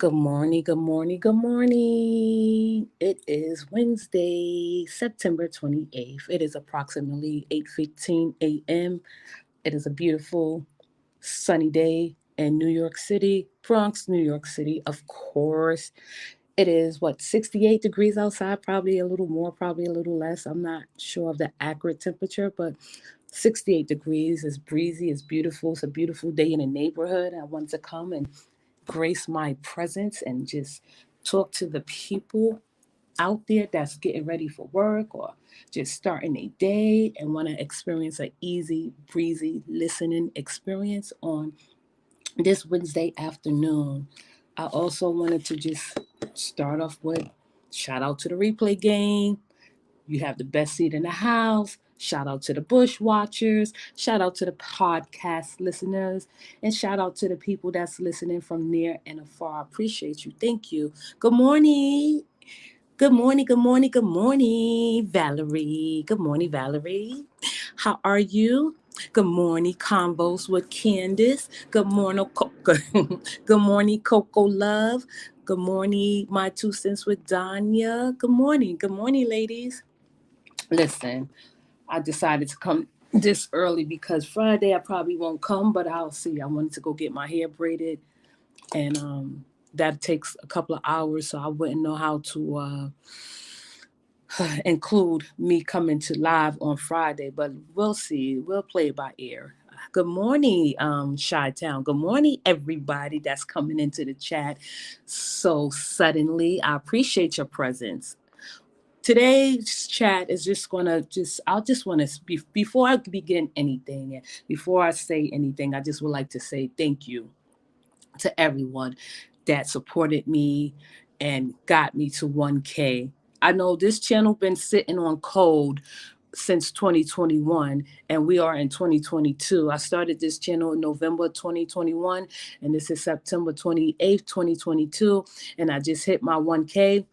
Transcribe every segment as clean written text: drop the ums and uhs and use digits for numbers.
Good morning, good morning, good morning. It is Wednesday, September 28th. It is approximately 8:15 a.m. It is a beautiful sunny day in New York City, Bronx, New York City, of course. It is 68 degrees outside, probably a little more, probably a little less. I'm not sure of the accurate temperature, but 68 degrees is breezy, it's beautiful. It's a beautiful day in the neighborhood. I want to come and grace my presence and just talk to the people out there that's getting ready for work or just starting a day and want to experience an easy, breezy listening experience on this Wednesday afternoon. I also wanted to just start off with shout out to the replay game. You have the best seat in the house. Shout out to the bush watchers. Shout out to the podcast listeners. And shout out to the people that's listening from near and afar. I appreciate you. Thank you. Good morning. Good morning. Good morning. Good morning, Valerie. Good morning, Valerie. How are you? Good morning, Convos with Candace. Good morning, good morning, Coco Love. Good morning, My Two Cents with Danya. Good morning. Good morning, ladies. Listen, I decided to come this early because Friday I probably won't come, but I'll see. I wanted to go get my hair braided, and that takes a couple of hours, so I wouldn't know how to include me coming to live on Friday. But we'll see. We'll play it by ear. Good morning, Chi Town. Good morning, everybody that's coming into the chat so suddenly. I appreciate your presence. Today's chat is just gonna I'll just want to before I begin anything and before I say anything, I just would like to say thank you to everyone that supported me and got me to 1K. I know this channel been sitting on code since 2021 and we are in 2022. I started this channel in November 2021 and this is September 28th, 2022, and I just hit my 1K.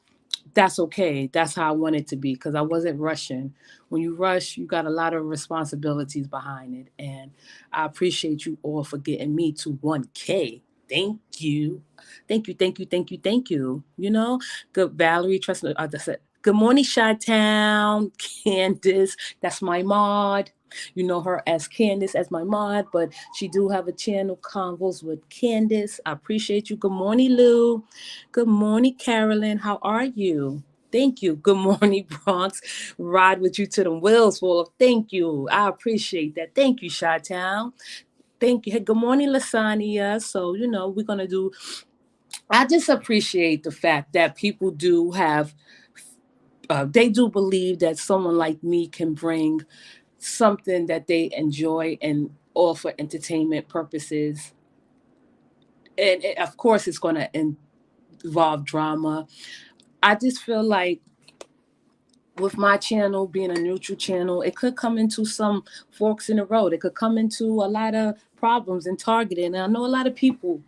That's okay. That's how I want it to be because I wasn't rushing. When you rush, you got a lot of responsibilities behind it. And I appreciate you all for getting me to 1K. Thank you. Thank you, thank you, thank you, thank you. Good Valerie, trust me. I said, good morning, Chi Town. Candace, that's my mod. You know her as Candace as my mod, but she do have a channel, Convos with Candace. I appreciate you. Good morning, Lou. Good morning, Carolyn. How are you? Thank you. Good morning, Bronx. Ride with you to the wheels full of thank you. I appreciate that. Thank you, Chi Town. Thank you. Hey, good morning, Lasania. So, we're going to do, I just appreciate the fact that people do have, they do believe that someone like me can bring something that they enjoy and all for entertainment purposes. And of course, it's going to involve drama. I just feel like with my channel being a neutral channel, it could come into some forks in the road. It could come into a lot of problems and targeting. And I know a lot of people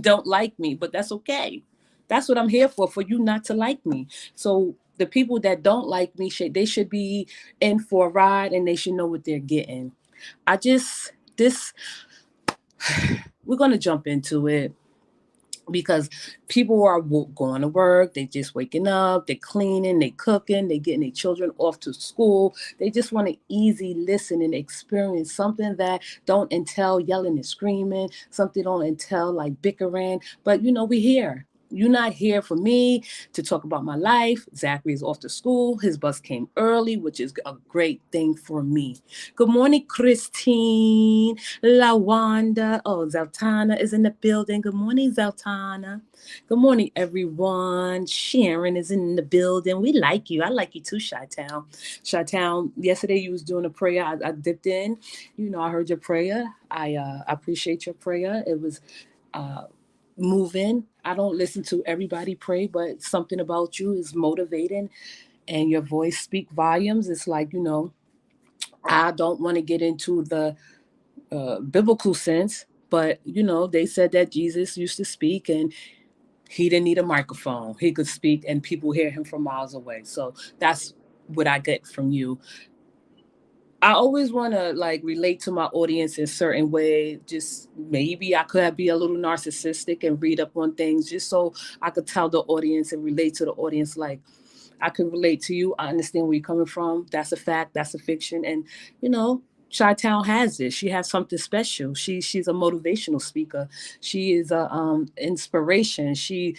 don't like me, but that's okay. That's what I'm here for you not to like me. So the people that don't like me, they should be in for a ride and they should know what they're getting. We're going to jump into it because people are going to work, they just waking up, they're cleaning, they cooking, they getting their children off to school. They just want an easy listen and experience, something that don't entail yelling and screaming, something don't entail like bickering. But we here. You're not here for me to talk about my life. Zachary is off to school. His bus came early, which is a great thing for me. Good morning, Christine. Lawanda. Oh, Zeltana is in the building. Good morning, Zeltana. Good morning, everyone. Sharon is in the building. We like you. I like you too, Chi-Town. Chi-Town, yesterday you was doing a prayer. I dipped in. I heard your prayer. I appreciate your prayer. It was moving. I don't listen to everybody pray, but something about you is motivating and your voice speak volumes. It's like, I don't want to get into the biblical sense, but they said that Jesus used to speak and he didn't need a microphone. He could speak and people hear him from miles away. So that's what I get from you. I always want to like relate to my audience in a certain way. Just maybe I could be a little narcissistic and read up on things just so I could tell the audience and relate to the audience. Like, I can relate to you. I understand where you're coming from. That's a fact. That's a fiction. And you know, Chi-Town has this. She has something special. She's a motivational speaker. She is a inspiration. She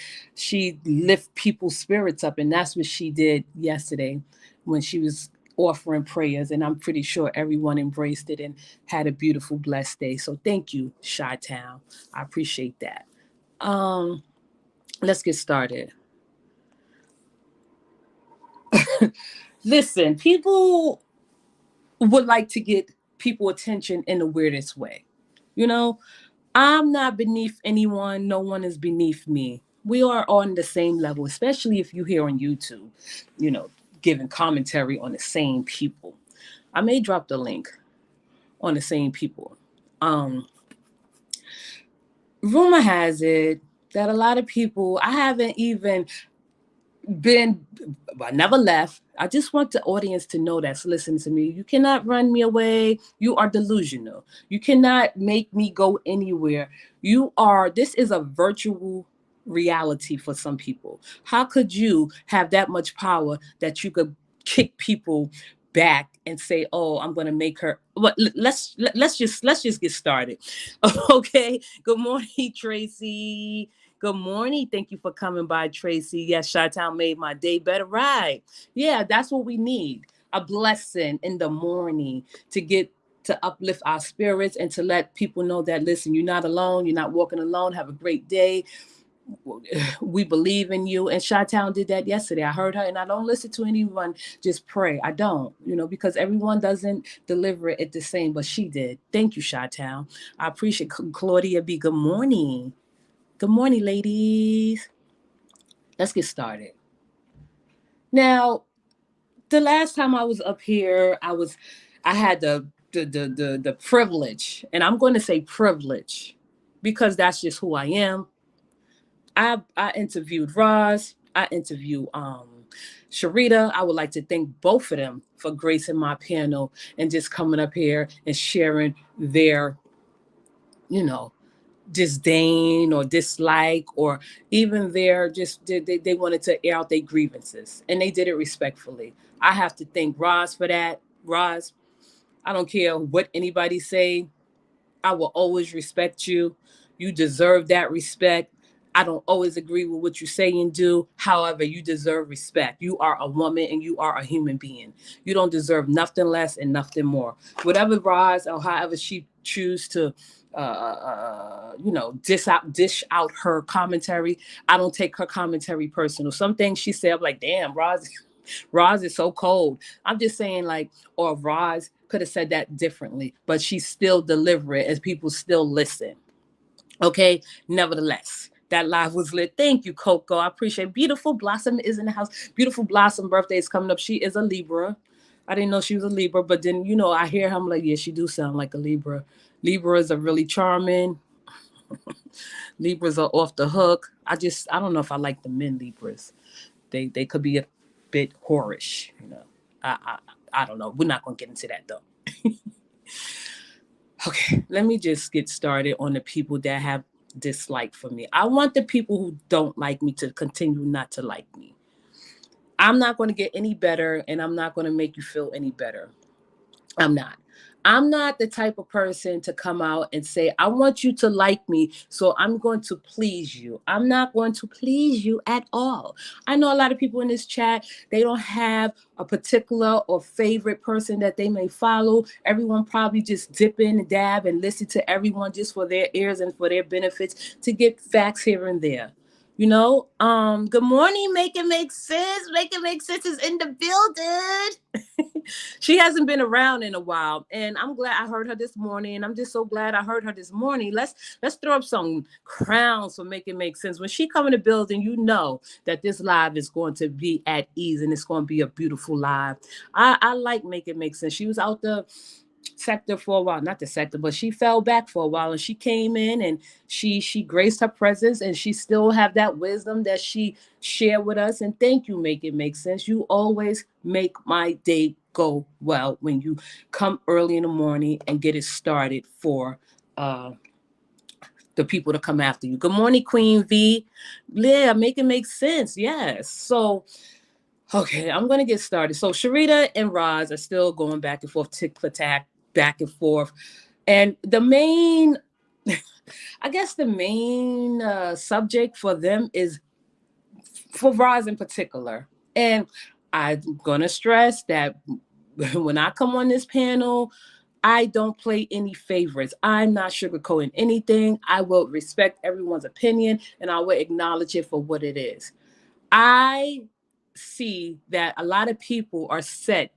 lift people's spirits up, and that's what she did yesterday when she was offering prayers. And I'm pretty sure everyone embraced it and had a beautiful, blessed day. So thank you, Chi-Town. I appreciate that. Um, let's get started. Listen, people would like to get people attention in the weirdest way. You know, I'm not beneath anyone. No one is beneath me. We are on the same level, especially if you hear on YouTube, you know, giving commentary on the same people. I may drop the link on the same people. Um, Rumor has it that a lot of people, I haven't even been, I never left. I just want the audience to know that's listening to me. You cannot run me away. You are delusional. You cannot make me go anywhere. This is a virtual reality for some people. How could you have that much power that you could kick people back and say, "Oh, I'm going to make her." What? Let's just get started. Okay. Good morning, Tracy. Good morning. Thank you for coming by, Tracy. Yes, Chi-Town made my day better. Right. Yeah, that's what we need. A blessing in the morning to uplift our spirits and to let people know that, listen, you're not alone. You're not walking alone. Have a great day. We believe in you. And Chi-Town did that yesterday. I heard her, and I don't listen to anyone just pray. I don't, because everyone doesn't deliver it the same, but she did. Thank you, Chi-Town. I appreciate Claudia B. Good morning. Good morning, ladies. Let's get started. Now, the last time I was up here, I had the privilege, and I'm going to say privilege because that's just who I am. I interviewed Roz. I interviewed Sharita. I would like to thank both of them for gracing my panel and just coming up here and sharing their, you know, disdain or dislike or even their just they wanted to air out their grievances, and they did it respectfully. I have to thank Roz for that. Roz, I don't care what anybody say, I will always respect you. You deserve that respect. I don't always agree with what you say and do. However, you deserve respect. You are a woman and you are a human being. You don't deserve nothing less and nothing more. Whatever Roz or however she choose to dish out her commentary. I don't take her commentary personal. Some things she said, I'm like, damn, Roz is so cold. I'm just saying, like, or Roz could have said that differently, but she still deliver it as people still listen. Okay, nevertheless. That live was lit. Thank you, Coco. I appreciate it. Beautiful Blossom is in the house. Beautiful Blossom birthday is coming up. She is a Libra. I didn't know she was a Libra, but then, I hear him like, yeah, she do sound like a Libra. Libras are really charming. Libras are off the hook. I don't know if I like the men Libras. They could be a bit whorish. I I don't know. We're not gonna get into that though. Okay, let me just get started on the people that have dislike for me. I want the people who don't like me to continue not to like me. I'm not going to get any better, and I'm not going to make you feel any better. I'm not. I'm not the type of person to come out and say, I want you to like me, so I'm going to please you. I'm not going to please you at all. I know a lot of people in this chat, they don't have a particular or favorite person that they may follow. Everyone probably just dip in and dab and listen to everyone just for their ears and for their benefits to get facts here and there. Good morning, Make It Make Sense. Make It Make Sense is in the building. She hasn't been around in a while, and I'm glad I heard her this morning. I'm just so glad I heard her this morning. Let's throw up some crowns for Make It Make Sense. When she come in the building, you know that this live is going to be at ease and it's going to be a beautiful live. I like Make It Make Sense. She was out the sector for a while, not the sector, but she fell back for a while, and she came in and she graced her presence, and she still have that wisdom that she shared with us. And thank you, Make It Make Sense. You always make my day go well when you come early in the morning and get it started for uh, the people to come after you. Good morning, Queen V. Yeah, make it make sense. Yes. So, okay, I'm going to get started. So, Sharita and Roz are still going back and forth, tick for tack, back and forth. And the main, I guess the main subject for them is for Roz in particular. And I'm going to stress that when I come on this panel, I don't play any favorites. I'm not sugarcoating anything. I will respect everyone's opinion and I will acknowledge it for what it is. I see that a lot of people are set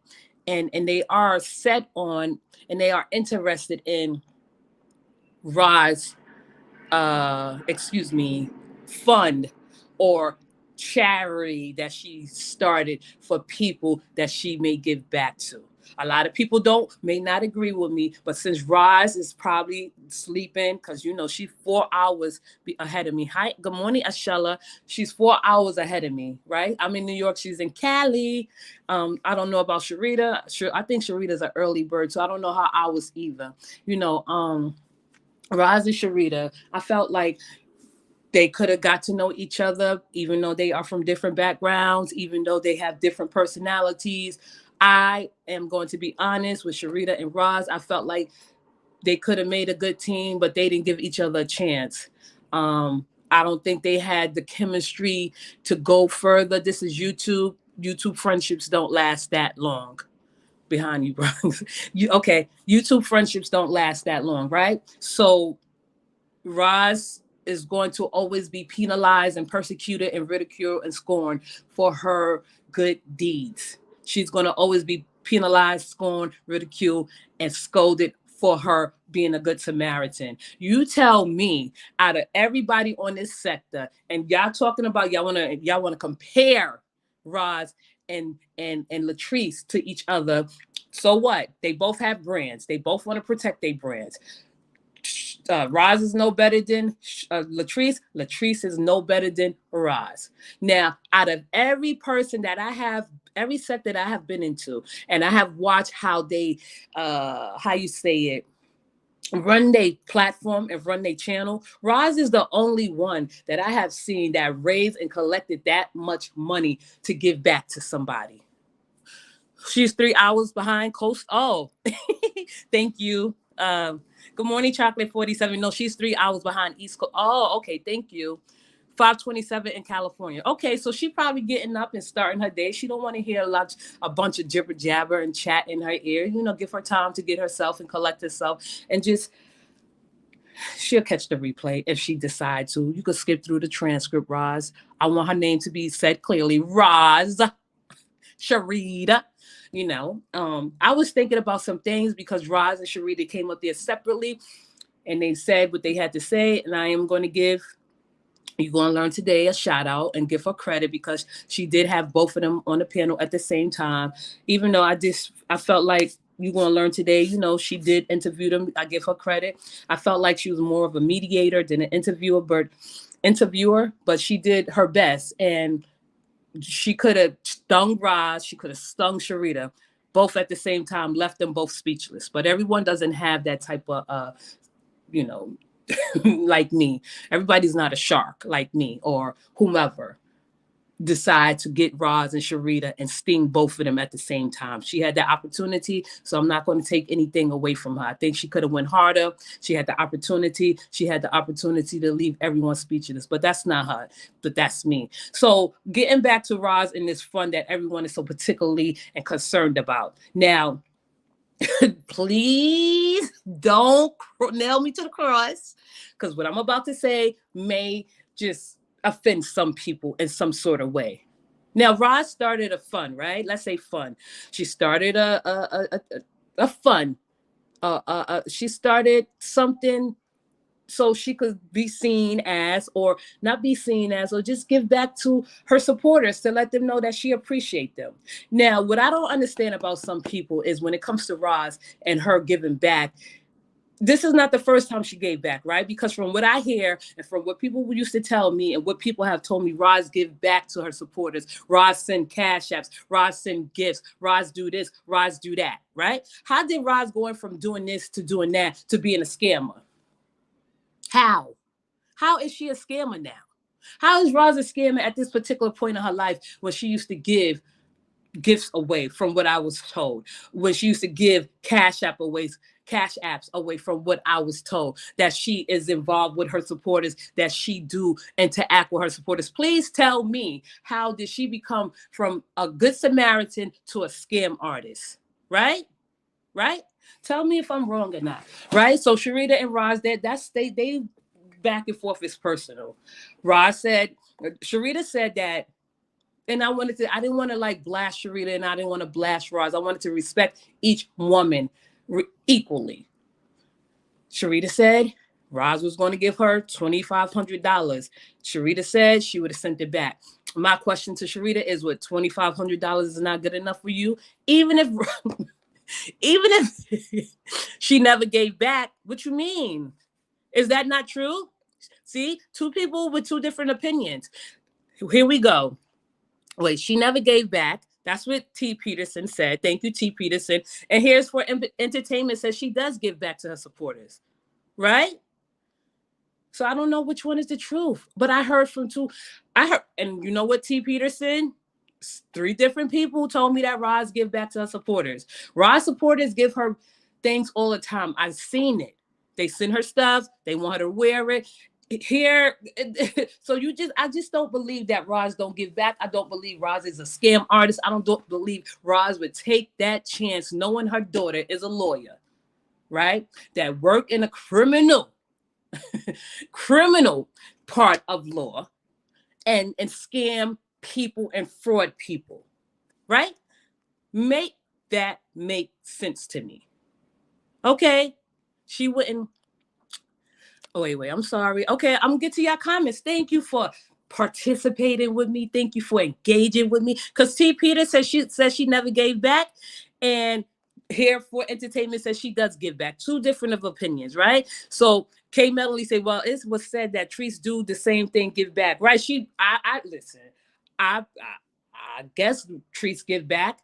and they are set on and they are interested in Roz excuse me, fund or charity that she started for people that she may give back to. A lot of people may not agree with me, but since Roz is probably sleeping, because she's 4 hours ahead of me. Hi, good morning, Ashella. She's 4 hours ahead of me, right? I'm in New York. She's in Cali. I don't know about Sharita. I think Sharita's an early bird, so I don't know how hours either. Roz and Sharita, I felt like they could have got to know each other, even though they are from different backgrounds, even though they have different personalities. I am going to be honest with Sharita and Roz. I felt like they could have made a good team, but they didn't give each other a chance. I don't think they had the chemistry to go further. This is YouTube. YouTube friendships don't last that long. Behind you, bro. Okay, YouTube friendships don't last that long, right? So Roz is going to always be penalized and persecuted and ridiculed and scorned for her good deeds. She's going to always be penalized, scorned, ridiculed, and scolded for her being a good Samaritan. You tell me, out of everybody on this sector, and y'all talking about y'all wanna compare Roz and Latrice to each other. So what? They both have brands. They both want to protect their brands. Roz is no better than Latrice. Latrice is no better than Roz. Now, out of every person that I have, every set that I have been into, and I have watched how they, how you say it, run their platform and run their channel. Roz is the only one that I have seen that raised and collected that much money to give back to somebody. She's 3 hours behind Coast. Oh, thank you. Good morning, Chocolate 47. No, she's 3 hours behind East Coast. Oh, okay, thank you. 5:27 in California. Okay, so she probably getting up and starting her day. She don't want to hear a bunch of jibber jabber and chat in her ear. Give her time to get herself and collect herself, and just she'll catch the replay if she decides to. You could skip through the transcript, Roz. I want her name to be said clearly, Roz Sharita. I was thinking about some things because Roz and Sharita came up there separately and they said what they had to say. And I am going to give, you're going to learn today, a shout out and give her credit because she did have both of them on the panel at the same time. Even though I felt like you're going to learn today, she did interview them. I give her credit. I felt like she was more of a mediator than an interviewer, but she did her best. And she could have stung Roz, she could have stung Sharita, both at the same time, left them both speechless. But everyone doesn't have that type of, like me. Everybody's not a shark like me or whomever decide to get Roz and Sharita and sting both of them at the same time. She had that opportunity, so I'm not going to take anything away from her. I think she could have went harder. She had the opportunity. She had the opportunity to leave everyone speechless, but that's not her. But that's me. So getting back to Roz in this fund that everyone is so particularly and concerned about. Now, please don't nail me to the cross because what I'm about to say may just offend some people in some sort of way. Now, Roz started a fund, right? Let's say fund. She started a fund. She started something so she could be seen as, or not be seen as, or just give back to her supporters to let them know that she appreciates them. Now, what I don't understand about some people is when it comes to Roz and her giving back, this is not the first time she gave back, right? Because from what I hear and from what people used to tell me and what people have told me, Roz give back to her supporters. Roz send cash apps. Roz send gifts. Roz do this. Roz do that, right? How did Roz going from doing this to doing that to being a scammer? How? How is she a scammer now? How is Roz a scammer at this particular point in her life when she used to give gifts away from what I was told, when she used to give cash apps away from what I was told, that she is involved with her supporters, that she do interact with her supporters. Please tell me, how did she become from a good Samaritan to a scam artist? Right? Right? Tell me if I'm wrong or not. Right? So Sharita and Roz, they back and forth is personal. Roz said, Sharita said that, and I didn't want to like blast Sharita and I didn't want to blast Roz. I wanted to respect each woman equally. Sharita said Roz was going to give her $2,500. Sharita said she would have sent it back. My question to Sharita is, what, $2,500 is not good enough for you? Even if even if she never gave back, what you mean? Is that not true? See, two people with two different opinions. Here we go. Wait, she never gave back. That's what T. Peterson said. Thank you, T. Peterson. And here's for entertainment says she does give back to her supporters, right? So I don't know which one is the truth, but I heard from two. I heard, and you know what, T. Peterson? Three different people told me that Roz give back to her supporters. Roz supporters give her things all the time. I've seen it. They send her stuff. They want her to wear it. Here, so I just don't believe that Roz don't give back. I don't believe Roz is a scam artist. I don't believe Roz would take that chance knowing her daughter is a lawyer, right? That work in a criminal part of law and scam people and fraud people, right? Make that make sense to me. Okay. She wouldn't. Oh, wait, I'm sorry. Okay, I'm gonna get to your comments. Thank you for participating with me. Thank you for engaging with me. Because T. Peter says she never gave back. And here for entertainment says she does give back. Two different of opinions, right? So Kay Melanie say, well, it was said that trees do the same thing, give back. Right. I listen, I guess trees give back.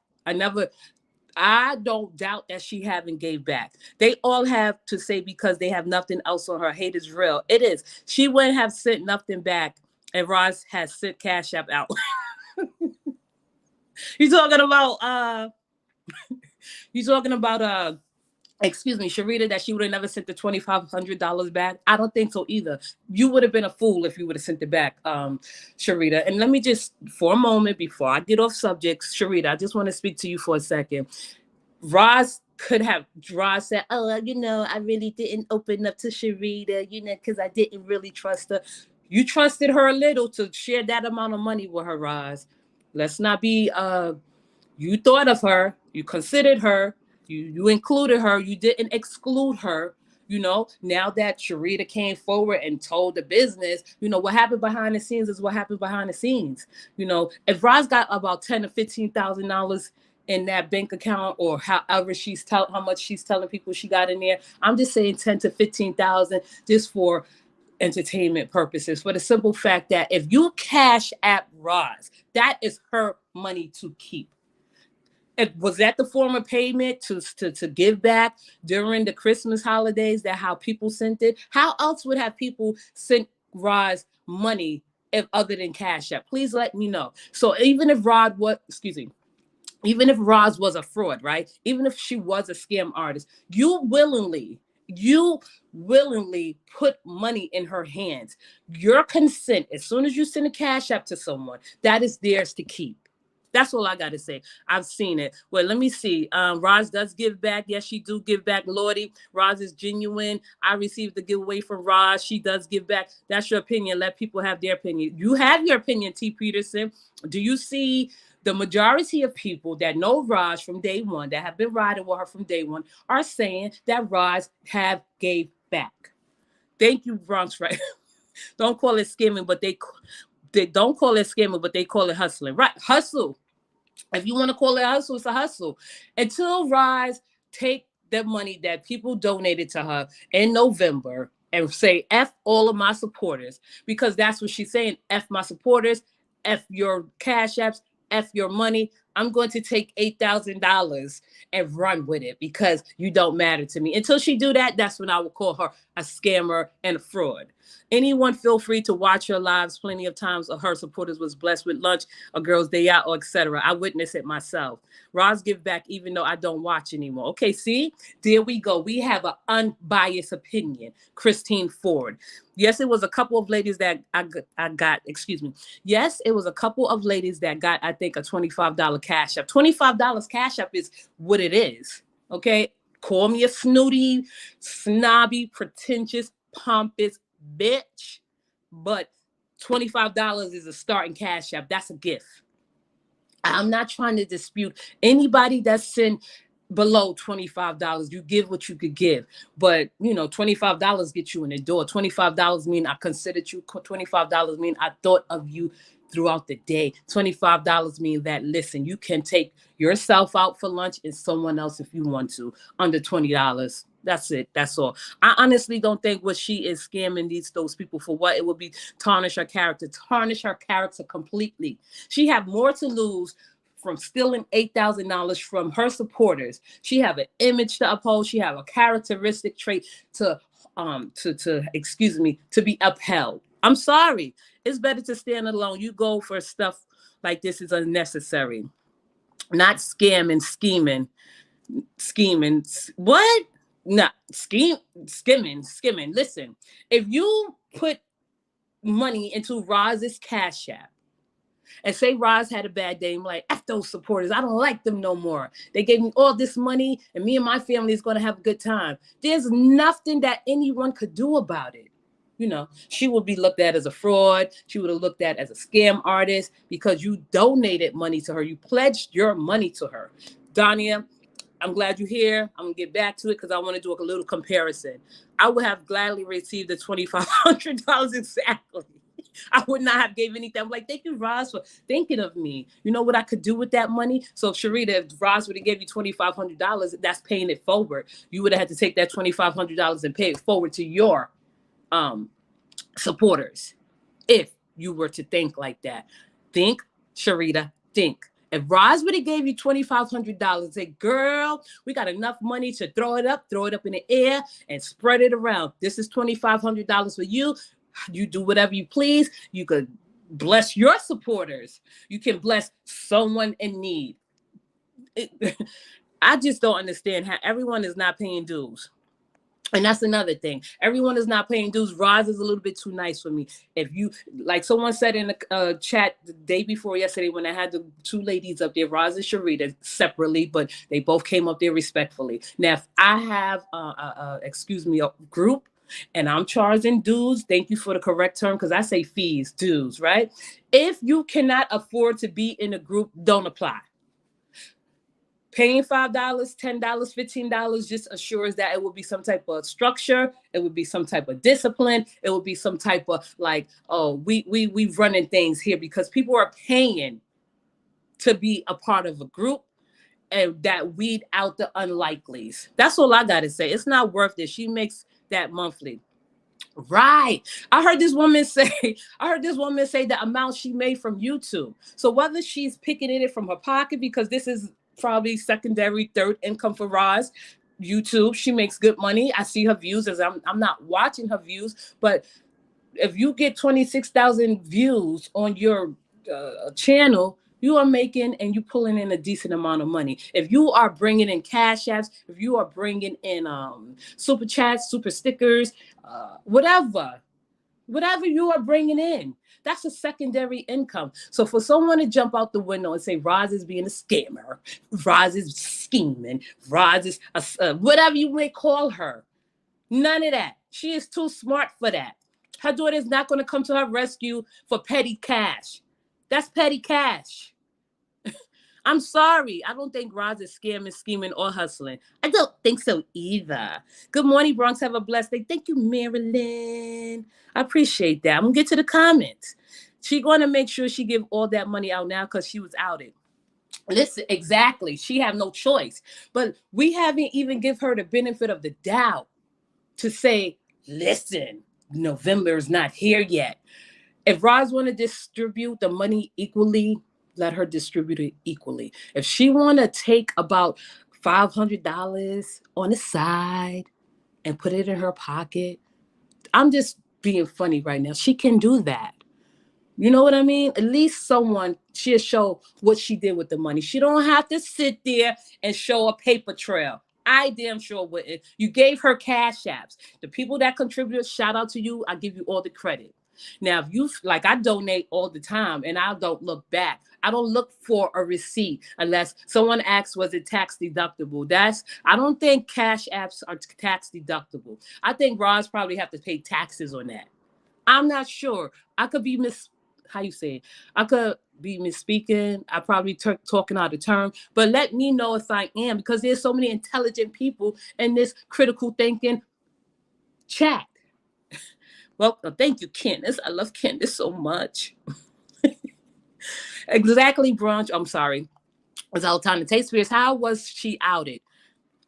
I don't doubt that she haven't gave back. They all have to say because they have nothing else on her. Hate is real. It is. She wouldn't have sent nothing back, and Roz has sent Cash App out. you talking about you talking about excuse me, Sharita, that she would have never sent the $2,500 back? I don't think so either. You would have been a fool if you would have sent it back, Sharita. And let me just, for a moment, before I get off subject, Sharita, I just want to speak to you for a second. Roz said, oh, I really didn't open up to Sharita, because I didn't really trust her. You trusted her a little to share that amount of money with her, Roz. Let's not be, you thought of her, you considered her, you included her, you didn't exclude her. Now that Sharita came forward and told the business, what happened behind the scenes is what happened behind the scenes. If Roz got about $10,000 or $15,000 in that bank account, or however how much she's telling people she got in there, I'm just saying 10 to 15,000 just for entertainment purposes, for the simple fact that if you Cash App Roz, that is her money to keep. Was that the form of payment to give back during the Christmas holidays, that how people sent it? How else would have people sent Roz money if other than Cash App? Please let me know. So even if even if Roz was a fraud, right? Even if she was a scam artist, you willingly put money in her hands. Your consent, as soon as you send a Cash App to someone, that is theirs to keep. That's all I got to say. I've seen it. Well, let me see. Roz does give back. Yes, she do give back. Lordy, Roz is genuine. I received the giveaway from Roz. She does give back. That's your opinion. Let people have their opinion. You have your opinion, T. Peterson. Do you see the majority of people that know Roz from day one, that have been riding with her from day one, are saying that Roz have gave back? Thank you, Bronx, right? Don't call it skimming, but they don't call it scamming, but they call it hustling. Right? Hustle. If you want to call it hustle, it's a hustle. Until Roz take that money that people donated to her in November and say, F all of my supporters, because that's what she's saying. F my supporters, F your cash apps, F your money. I'm going to take $8,000 and run with it because you don't matter to me. Until she do that, that's when I will call her a scammer and a fraud. Anyone feel free to watch her lives. Plenty of times of her supporters was blessed with lunch, a girl's day out, or etc. I witnessed it myself. Roz give back even though I don't watch anymore. Okay, see? There we go. We have an unbiased opinion. Christine Ford. Yes, it was a couple of ladies that I got, excuse me. Yes, it was a couple of ladies that got, I think, a $25 cash app. $25 cash app is what it is. Okay? Call me a snooty, snobby, pretentious, pompous bitch, but $25 is a starting cash app. That's a gift. I'm not trying to dispute anybody that sent below $25. You give what you could give, but $25 get you in the door. $25 mean I considered you. $25 mean I thought of you throughout the day. $25 mean that, listen, you can take yourself out for lunch and someone else if you want to, under $20. That's it. That's all. I honestly don't think what she is scamming those people for. What it would be tarnish her character completely. She have more to lose from stealing $8,000 from her supporters. She have an image to uphold. She have a characteristic trait to be upheld. I'm sorry. It's better to stand alone. You go for stuff like this is unnecessary. Not scamming, scheming. What? No, skimming. Listen, if you put money into Roz's cash app and say Roz had a bad day, I'm like, F those supporters. I don't like them no more. They gave me all this money and me and my family is going to have a good time. There's nothing that anyone could do about it. She would be looked at as a fraud. She would have looked at as a scam artist because you donated money to her. You pledged your money to her. Dania, I'm glad you're here. I'm going to get back to it because I want to do a little comparison. I would have gladly received the $2,500 exactly. I would not have gave anything. I'm like, thank you, Roz, for thinking of me. You know what I could do with that money? So, Sharita, if Roz would have gave you $2,500, that's paying it forward. You would have had to take that $2,500 and pay it forward to your supporters. If you were to think like that. Think, Sharita, think. If Roz would have gave you $2,500, say, girl, we got enough money to throw it up in the air and spread it around. This is $2,500 for you. You do whatever you please. You could bless your supporters. You can bless someone in need. I just don't understand how everyone is not paying dues. And that's another thing. Everyone is not paying dues. Roz is a little bit too nice for me. If you, like someone said in the chat the day before yesterday when I had the two ladies up there, Roz and Sharita, separately, but they both came up there respectfully. Now, if I have, a group and I'm charging dues, thank you for the correct term because I say fees, dues, right? If you cannot afford to be in a group, don't apply. Paying $5, $10, $15 just assures that it will be some type of structure. It would be some type of discipline. It would be some type of like, oh, we running things here because people are paying to be a part of a group and that weed out the unlikelies. That's all I got to say. It's not worth it. She makes that monthly. Right. I heard this woman say the amount she made from YouTube. So whether she's picking it from her pocket, because this is probably secondary, third income for Roz, YouTube, she makes good money. I see her views as I'm not watching her views, but if you get 26,000 views on your channel, you are making and you pulling in a decent amount of money. If you are bringing in cash apps, if you are bringing in super chats, super stickers, whatever you are bringing in, that's a secondary income. So for someone to jump out the window and say Roz is being a scammer, Roz is scheming, Roz is whatever you may call her, none of that. She is too smart for that. Her daughter is not going to come to her rescue for petty cash. That's petty cash. I'm sorry. I don't think Roz is scamming, scheming, or hustling. I don't think so either. Good morning, Bronx. Have a blessed day. Thank you, Marilyn. I appreciate that. I'm going to get to the comments. She's going to make sure she give all that money out now because she was outed. Listen, exactly. She have no choice. But we haven't even give her the benefit of the doubt to say, listen, November is not here yet. If Roz want to distribute the money equally, let her distribute it equally. If she want to take about $500 on the side and put it in her pocket, I'm just being funny right now. She can do that. You know what I mean? At least someone she'll show what she did with the money. She don't have to sit there and show a paper trail. I damn sure wouldn't. You gave her cash apps. The people that contribute, shout out to you. I give you all the credit. Now, if you like, I donate all the time and I don't look back. I don't look for a receipt unless someone asks, was it tax deductible? I don't think cash apps are tax deductible. I think Roz probably have to pay taxes on that. I'm not sure. I could be how you say it? I could be misspeaking. I probably talking out of term, but let me know if I am, because there's so many intelligent people in this critical thinking chat. Well, thank you, Candace. I love Candace so much. Exactly, brunch. I'm sorry. It's all time to taste Spears. How was she outed?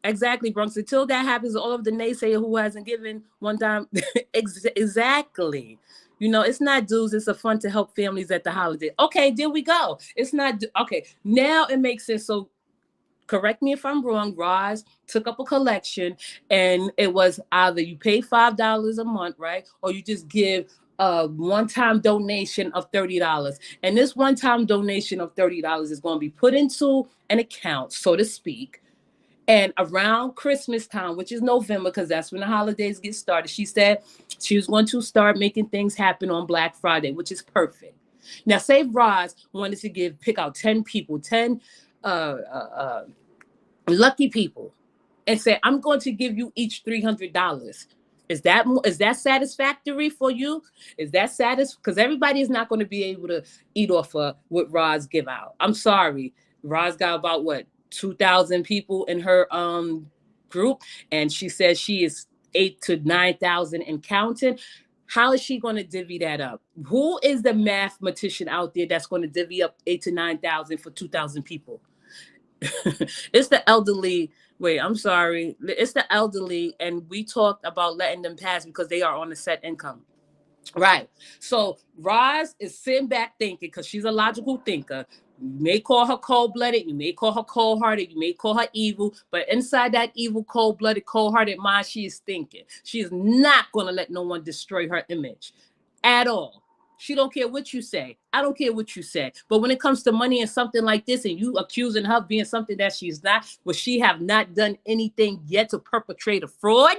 Exactly, Bronx. Until that happens, all of the naysayer who hasn't given one time. Exactly. You know, it's not dues. It's a fun to help families at the holiday. Okay, there we go. It's not okay. Now it makes sense. So correct me if I'm wrong. Roz took up a collection, and it was either you pay $5 a month, right, or you just give a one-time donation of $30. And this one-time donation of $30 is going to be put into an account, so to speak, and around Christmas time, which is November, because that's when the holidays get started, she said she was going to start making things happen on Black Friday, which is perfect. Now, say Roz wanted to pick out 10 people, 10 uh, uh, lucky people, and say, I'm going to give you each $300. Is that satisfactory for you? Is that because everybody is not going to be able to eat off of what Roz give out? I'm sorry. Roz got about what, 2,000 people in her group, and she says she is 8 to 9,000 and counting. How is she going to divvy that up? Who is the mathematician out there that's going to divvy up 8 to 9,000 for 2,000 people? It's the elderly. Wait, I'm sorry. It's the elderly, and we talked about letting them pass because they are on a set income. Right. So Roz is sitting back thinking, because she's a logical thinker. You may call her cold-blooded, you may call her cold-hearted, you may call her evil, but inside that evil, cold-blooded, cold-hearted mind, she is thinking. She is not going to let no one destroy her image at all. She don't care what you say. I don't care what you say. But when it comes to money and something like this, and you accusing her of being something that she's not, well, she have not done anything yet to perpetrate a fraud,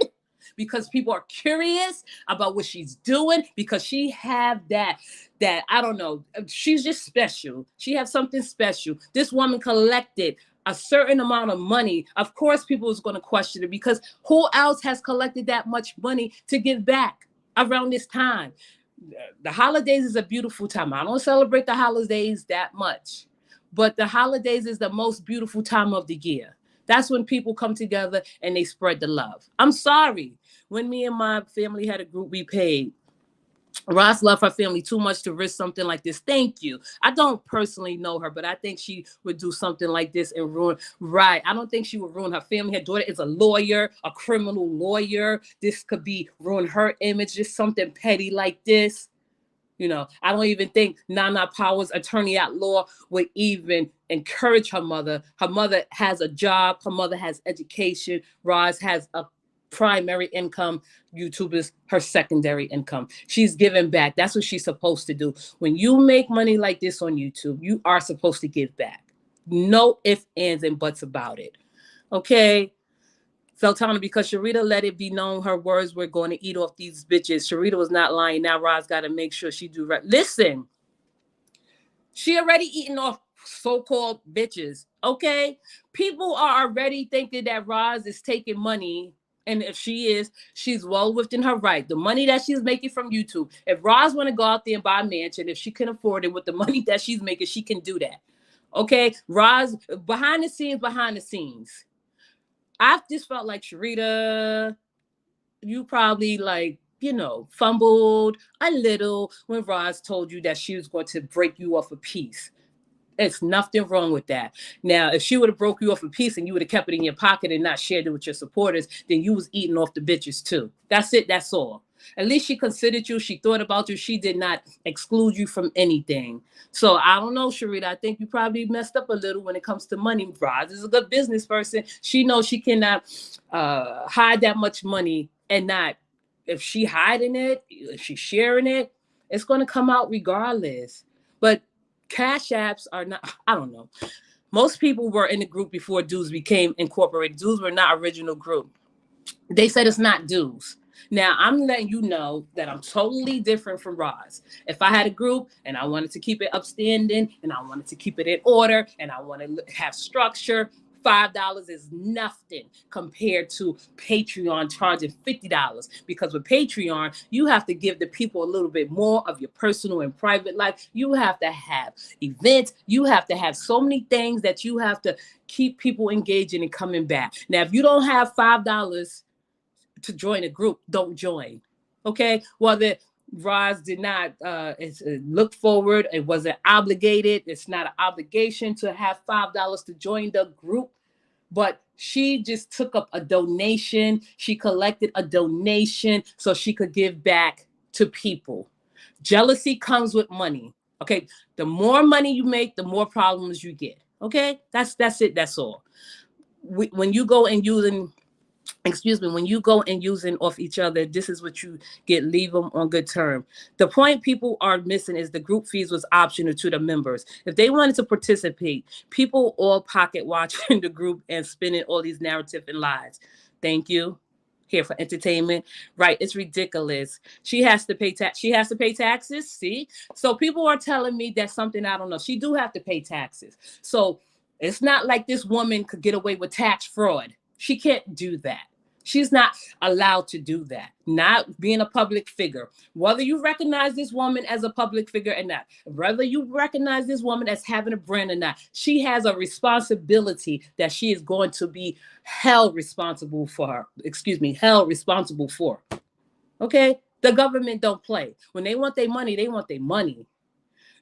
because people are curious about what she's doing, because she have that I don't know, she's just special. She has something special. This woman collected a certain amount of money. Of course people is going to question it, because who else has collected that much money to give back around this time? The holidays is a beautiful time. I don't celebrate the holidays that much, but the holidays is the most beautiful time of the year. That's when people come together and they spread the love. I'm sorry. When me and my family had a group, we paid. Ross loved her family too much to risk something like this. Thank you. I don't personally know her, but I think she would do something like this and ruin. Right. I don't think she would ruin her family. Her daughter is a lawyer, a criminal lawyer. This could be ruin her image, just something petty like this. You know, I don't even think Nana Powers, attorney at law, would even encourage her mother. Her mother has a job. Her mother has education. Roz has a primary income. YouTube is her secondary income. She's giving back. That's what she's supposed to do. When you make money like this on YouTube, you are supposed to give back. No ifs, ands, and buts about it. Okay? Feltana, because Sharita let it be known her words were going to eat off these bitches. Sharita was not lying. Now Roz got to make sure she do right. Listen, she already eating off so-called bitches. Okay? People are already thinking that Roz is taking money. And if she is, she's well within her right. The money that she's making from YouTube. If Roz want to go out there and buy a mansion, if she can afford it with the money that she's making, she can do that. Okay? Roz, behind the scenes. I've just felt like Sharita, you probably fumbled a little when Roz told you that she was going to break you off a piece. It's nothing wrong with that. Now, if she would have broke you off a piece and you would have kept it in your pocket and not shared it with your supporters, then you was eating off the bitches too. That's it. That's all. At least she considered you. She thought about you. She did not exclude you from anything. So I don't know, Sharita. I think you probably messed up a little when it comes to money. Roz is a good business person. She knows she cannot hide that much money and not. If she hiding it, if she's sharing it, it's going to come out regardless. But cash apps are not, I don't know. Most people were in the group before dues became incorporated. Dues were not original group. They said it's not dues. Now I'm letting you know that I'm totally different from Roz. If I had a group and I wanted to keep it upstanding and I wanted to keep it in order and I want to have structure, $5 is nothing compared to Patreon charging $50. Because with Patreon, you have to give the people a little bit more of your personal and private life. You have to have events. You have to have so many things that you have to keep people engaging and coming back. Now, if you don't have $5 to join a group, don't join. Okay? Well, the Roz did not look forward. It wasn't obligated. It's not an obligation to have $5 to join the group. But she just took up a donation. She collected a donation so she could give back to people. Jealousy comes with money. Okay. The more money you make, the more problems you get. Okay. That's it. That's all. When you go and using when you go and using off each other, this is what you get. Leave them on good term. The point people are missing is the group fees was optional to the members. If they wanted to participate, people all pocket watching the group and spinning all these narrative and lies. Thank you. Here for entertainment, right? It's ridiculous. She has to pay tax. She has to pay taxes. See, so people are telling me that's something I don't know. She do have to pay taxes. So it's not like this woman could get away with tax fraud. She can't do that. She's not allowed to do that. Not being a public figure. Whether you recognize this woman as a public figure or not, whether you recognize this woman as having a brand or not, she has a responsibility that she is going to be held responsible for her. Held responsible for. Okay? The government don't play. When they want their money, they want their money.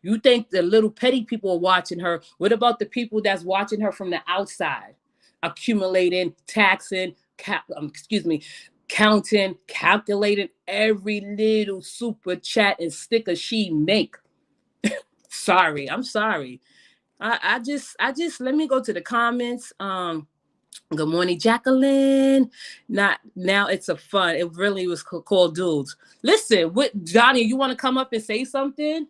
You think the little petty people are watching her. What about the people that's watching her from the outside? Accumulating, taxing, counting, calculating every little super chat and sticker she make. Sorry, I'm sorry. I just let me go to the comments. Good morning, Jacqueline. Not now. It's a fun. It really was called dudes. Listen, what Johnny? You want to come up and say something?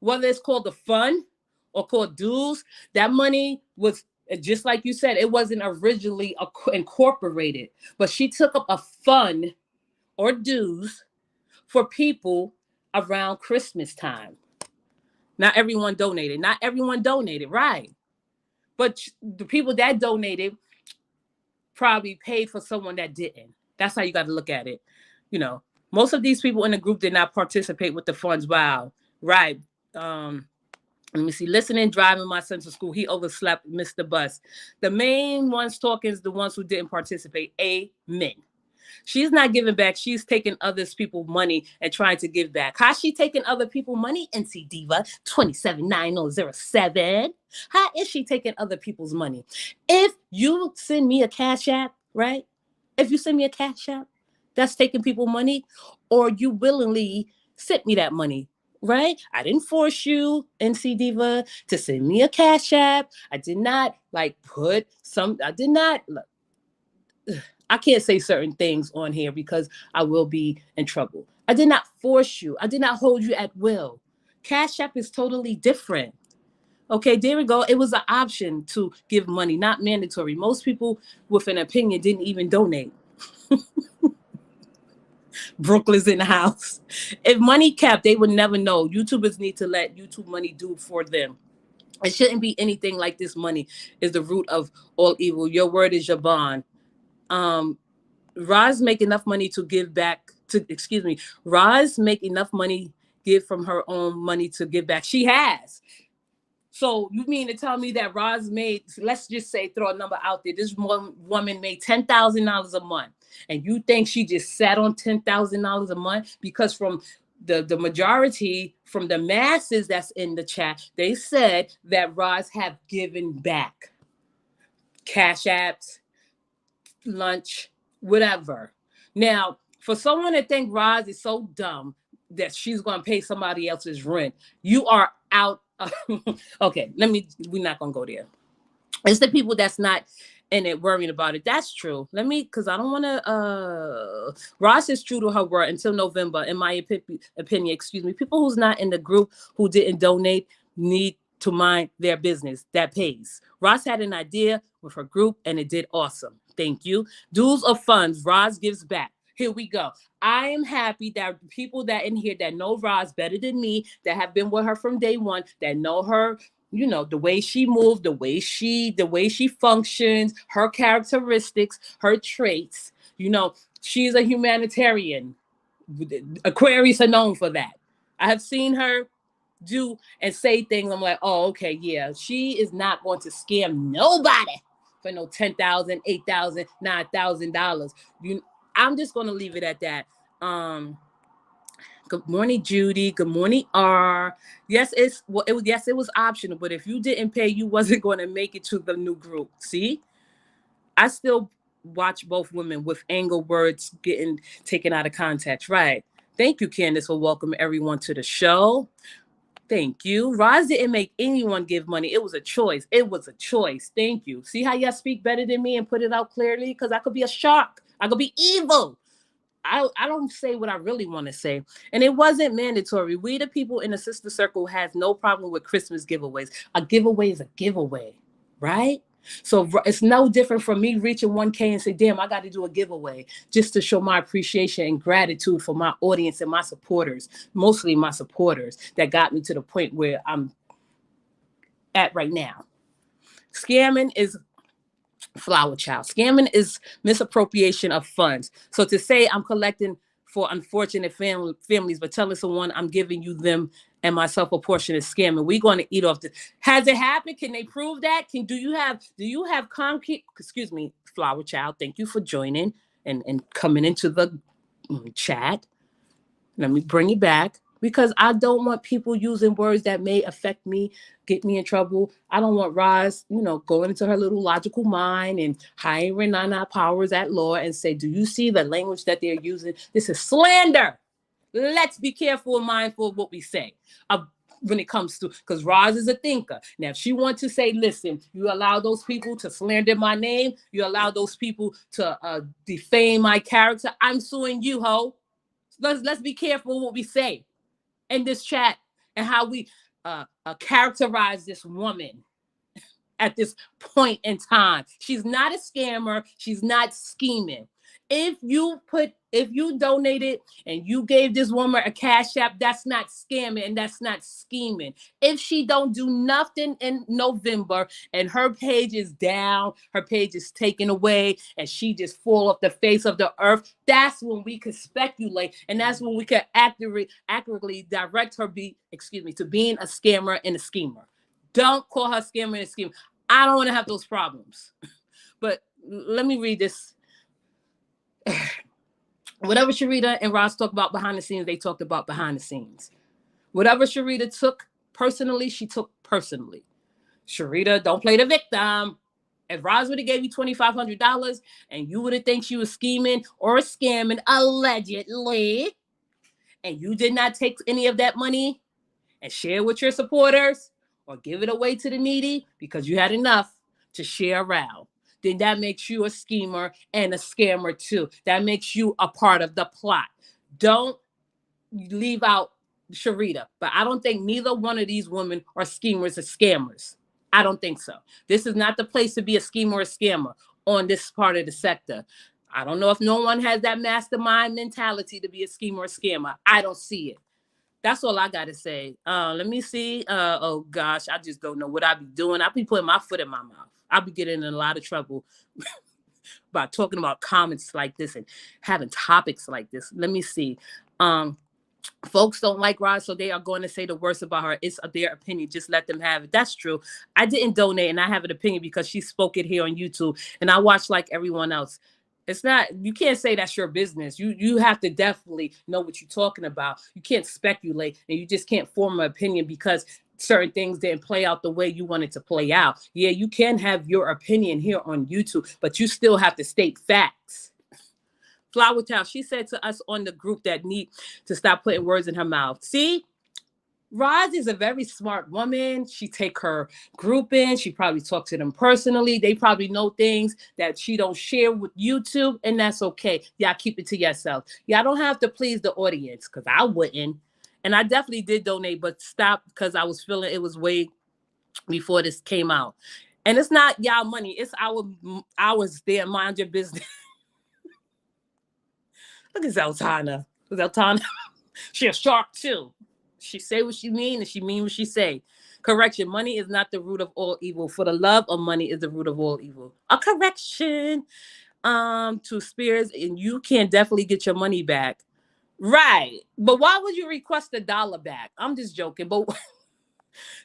Whether it's called the fun or called dues, that money was. Just like you said, it wasn't originally incorporated, but she took up a fund or dues for people around Christmas time. Not everyone donated. Not everyone donated, right? But the people that donated probably paid for someone that didn't. That's how you got to look at it. You know, most of these people in the group did not participate with the funds. Wow, right. Let me see. Listening, driving my son to school. He overslept, missed the bus. The main ones talking is the ones who didn't participate. Amen. She's not giving back. She's taking other people's money and trying to give back. How's she taking other people's money? NC Diva 279007. How is she taking other people's money? If you send me a cash app, right? If you send me a cash app, that's taking people money, or you willingly sent me that money. Right? I didn't force you, NC Diva, to send me a cash app. I did not I did not. I can't say certain things on here because I will be in trouble. I did not force you. I did not hold you at will. Cash app is totally different. Okay, there we go. It was an option to give money, not mandatory. Most people with an opinion didn't even donate. Brooklyn's in the house. If money kept, they would never know. YouTubers need to let YouTube money do it for them. It shouldn't be anything like this. Money is the root of all evil. Your word is your bond. Roz make enough money to give back to, Roz make enough money, give from her own money to give back. She has. So you mean to tell me that Roz made, let's just say, throw a number out there. This woman made $10,000 a month. And you think she just sat on $10,000 a month? Because from the majority from the masses that's in the chat, they said that Roz have given back cash apps, lunch, whatever. Now, for someone to think Roz is so dumb that she's going to pay somebody else's rent, you are out. Okay, we're not going to go there. It's the people that's not in it worrying about it. That's true. Because I don't want to. Ross is true to her word until November, in my opinion. Excuse me. People who's not in the group who didn't donate need to mind their business. That pays. Ross had an idea with her group, and it did awesome. Thank you. Dues of funds. Ross gives back. Here we go. I am happy that people that in here that know Roz better than me, that have been with her from day one, that know her, the way she moves, the way she functions, her characteristics, her traits. She's a humanitarian. Aquarius are known for that. I have seen her do and say things. I'm like, oh, okay, yeah. She is not going to scam nobody for no $10,000, $8,000, $9,000. I'm just going to leave it at that. Good morning, Judy. Good morning, R. Yes, it was optional, but if you didn't pay, you wasn't going to make it to the new group. See, I still watch both women with angle words getting taken out of context. Right. Thank you, Candace, for welcoming everyone to the show. Thank you. Roz didn't make anyone give money. It was a choice. It was a choice. Thank you. See how y'all speak better than me and put it out clearly? Because I could be a shark. I could be evil. I don't say what I really want to say. And it wasn't mandatory. We, the people in the sister circle, has no problem with Christmas giveaways. A giveaway is a giveaway, right? So it's no different from me reaching 1K and say, damn, I got to do a giveaway just to show my appreciation and gratitude for my audience and my supporters, mostly my supporters that got me to the point where I'm at right now. Scamming is flower child. Scamming is misappropriation of funds. So to say I'm collecting for unfortunate families, but telling someone I'm giving you them and myself a portion is scamming. We're going to eat off the. Has it happened? Can they prove that? Do you have concrete? Excuse me, flower child. Thank you for joining and coming into the chat. Let me bring you back. Because I don't want people using words that may affect me, get me in trouble. I don't want Roz, going into her little logical mind and hiring Nana Powers at law and say, do you see the language that they're using? This is slander. Let's be careful and mindful of what we say when it comes to, because Roz is a thinker. Now, if she wants to say, listen, you allow those people to slander my name, you allow those people to defame my character, I'm suing you, ho. Let's be careful what we say in this chat and how we characterize this woman at this point in time. She's not a scammer. She's not scheming. If you donated and you gave this woman a cash app, that's not scamming and that's not scheming. If she don't do nothing in November and her page is down, her page is taken away, and she just fall off the face of the earth, that's when we could speculate, and that's when we could accurately direct her to being a scammer and a schemer. Don't call her scammer and a schemer. I don't want to have those problems. But let me read this. Whatever Sharita and Ross talked about behind the scenes, they talked about behind the scenes. Whatever Sharita took personally, she took personally. Sharita, don't play the victim. If Roz would have gave you $2,500 and you would have think she was scheming or scamming, allegedly, and you did not take any of that money and share with your supporters or give it away to the needy because you had enough to share around, then that makes you a schemer and a scammer too. That makes you a part of the plot. Don't leave out Sharita, but I don't think neither one of these women are schemers or scammers. I don't think so. This is not the place to be a schemer or a scammer on this part of the sector. I don't know if no one has that mastermind mentality to be a schemer or scammer. I don't see it. That's all I got to say. Let me see. Oh, gosh, I just don't know what I be doing. I be putting my foot in my mouth. I'll be getting in a lot of trouble by talking about comments like this and having topics like this. Let me see. Folks don't like Roz, so they are going to say the worst about her. It's their opinion. Just let them have it. That's true. I didn't donate, and I have an opinion because she spoke it here on YouTube, and I watched like everyone else. It's not, you can't say that's your business. You have to definitely know what you're talking about. You can't speculate, and you just can't form an opinion because certain things didn't play out the way you wanted to play out. Yeah, you can have your opinion here on YouTube, but you still have to state facts. Flower Town, she said to us on the group that need to stop putting words in her mouth. See, Roz is a very smart woman. She take her group in. She probably talk to them personally. They probably know things that she don't share with YouTube, and that's okay. Y'all keep it to yourself. Y'all don't have to please the audience, because I wouldn't. And I definitely did donate, but stop because I was feeling it was way before this came out. And it's not y'all money. It's ours there. Mind your business. Look at Zeltana. Zeltana. She a shark too. She say what she mean and she mean what she say. Correction, money is not the root of all evil. For the love of money is the root of all evil. A correction to Spears, and you can definitely get your money back. Right. But why would you request $1 back? I'm just joking. But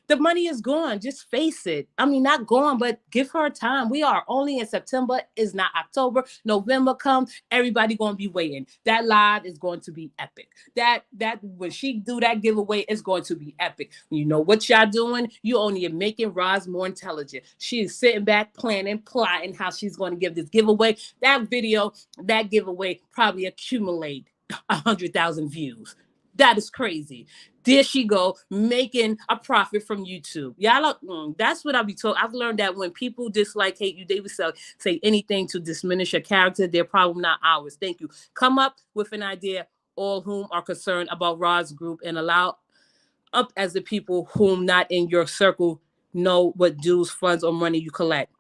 the money is gone. Just face it. I mean, not gone, but give her time. We are only in September. It's not October. November come. Everybody gonna be waiting. That live is going to be epic. That when she do that giveaway, it's going to be epic. You know what y'all doing? You only are making Roz more intelligent. She is sitting back, planning, plotting how she's going to give this giveaway. That video, that giveaway probably accumulate 100,000 views. That is crazy. There she go, making a profit from YouTube. Y'all, that's what I be told. I've learned that when people dislike, hate you, they will say anything to diminish your character. Their problem, not ours. Thank you. Come up with an idea, all whom are concerned about Rod's group, and allow up as the people whom not in your circle know what dues, funds, or money you collect.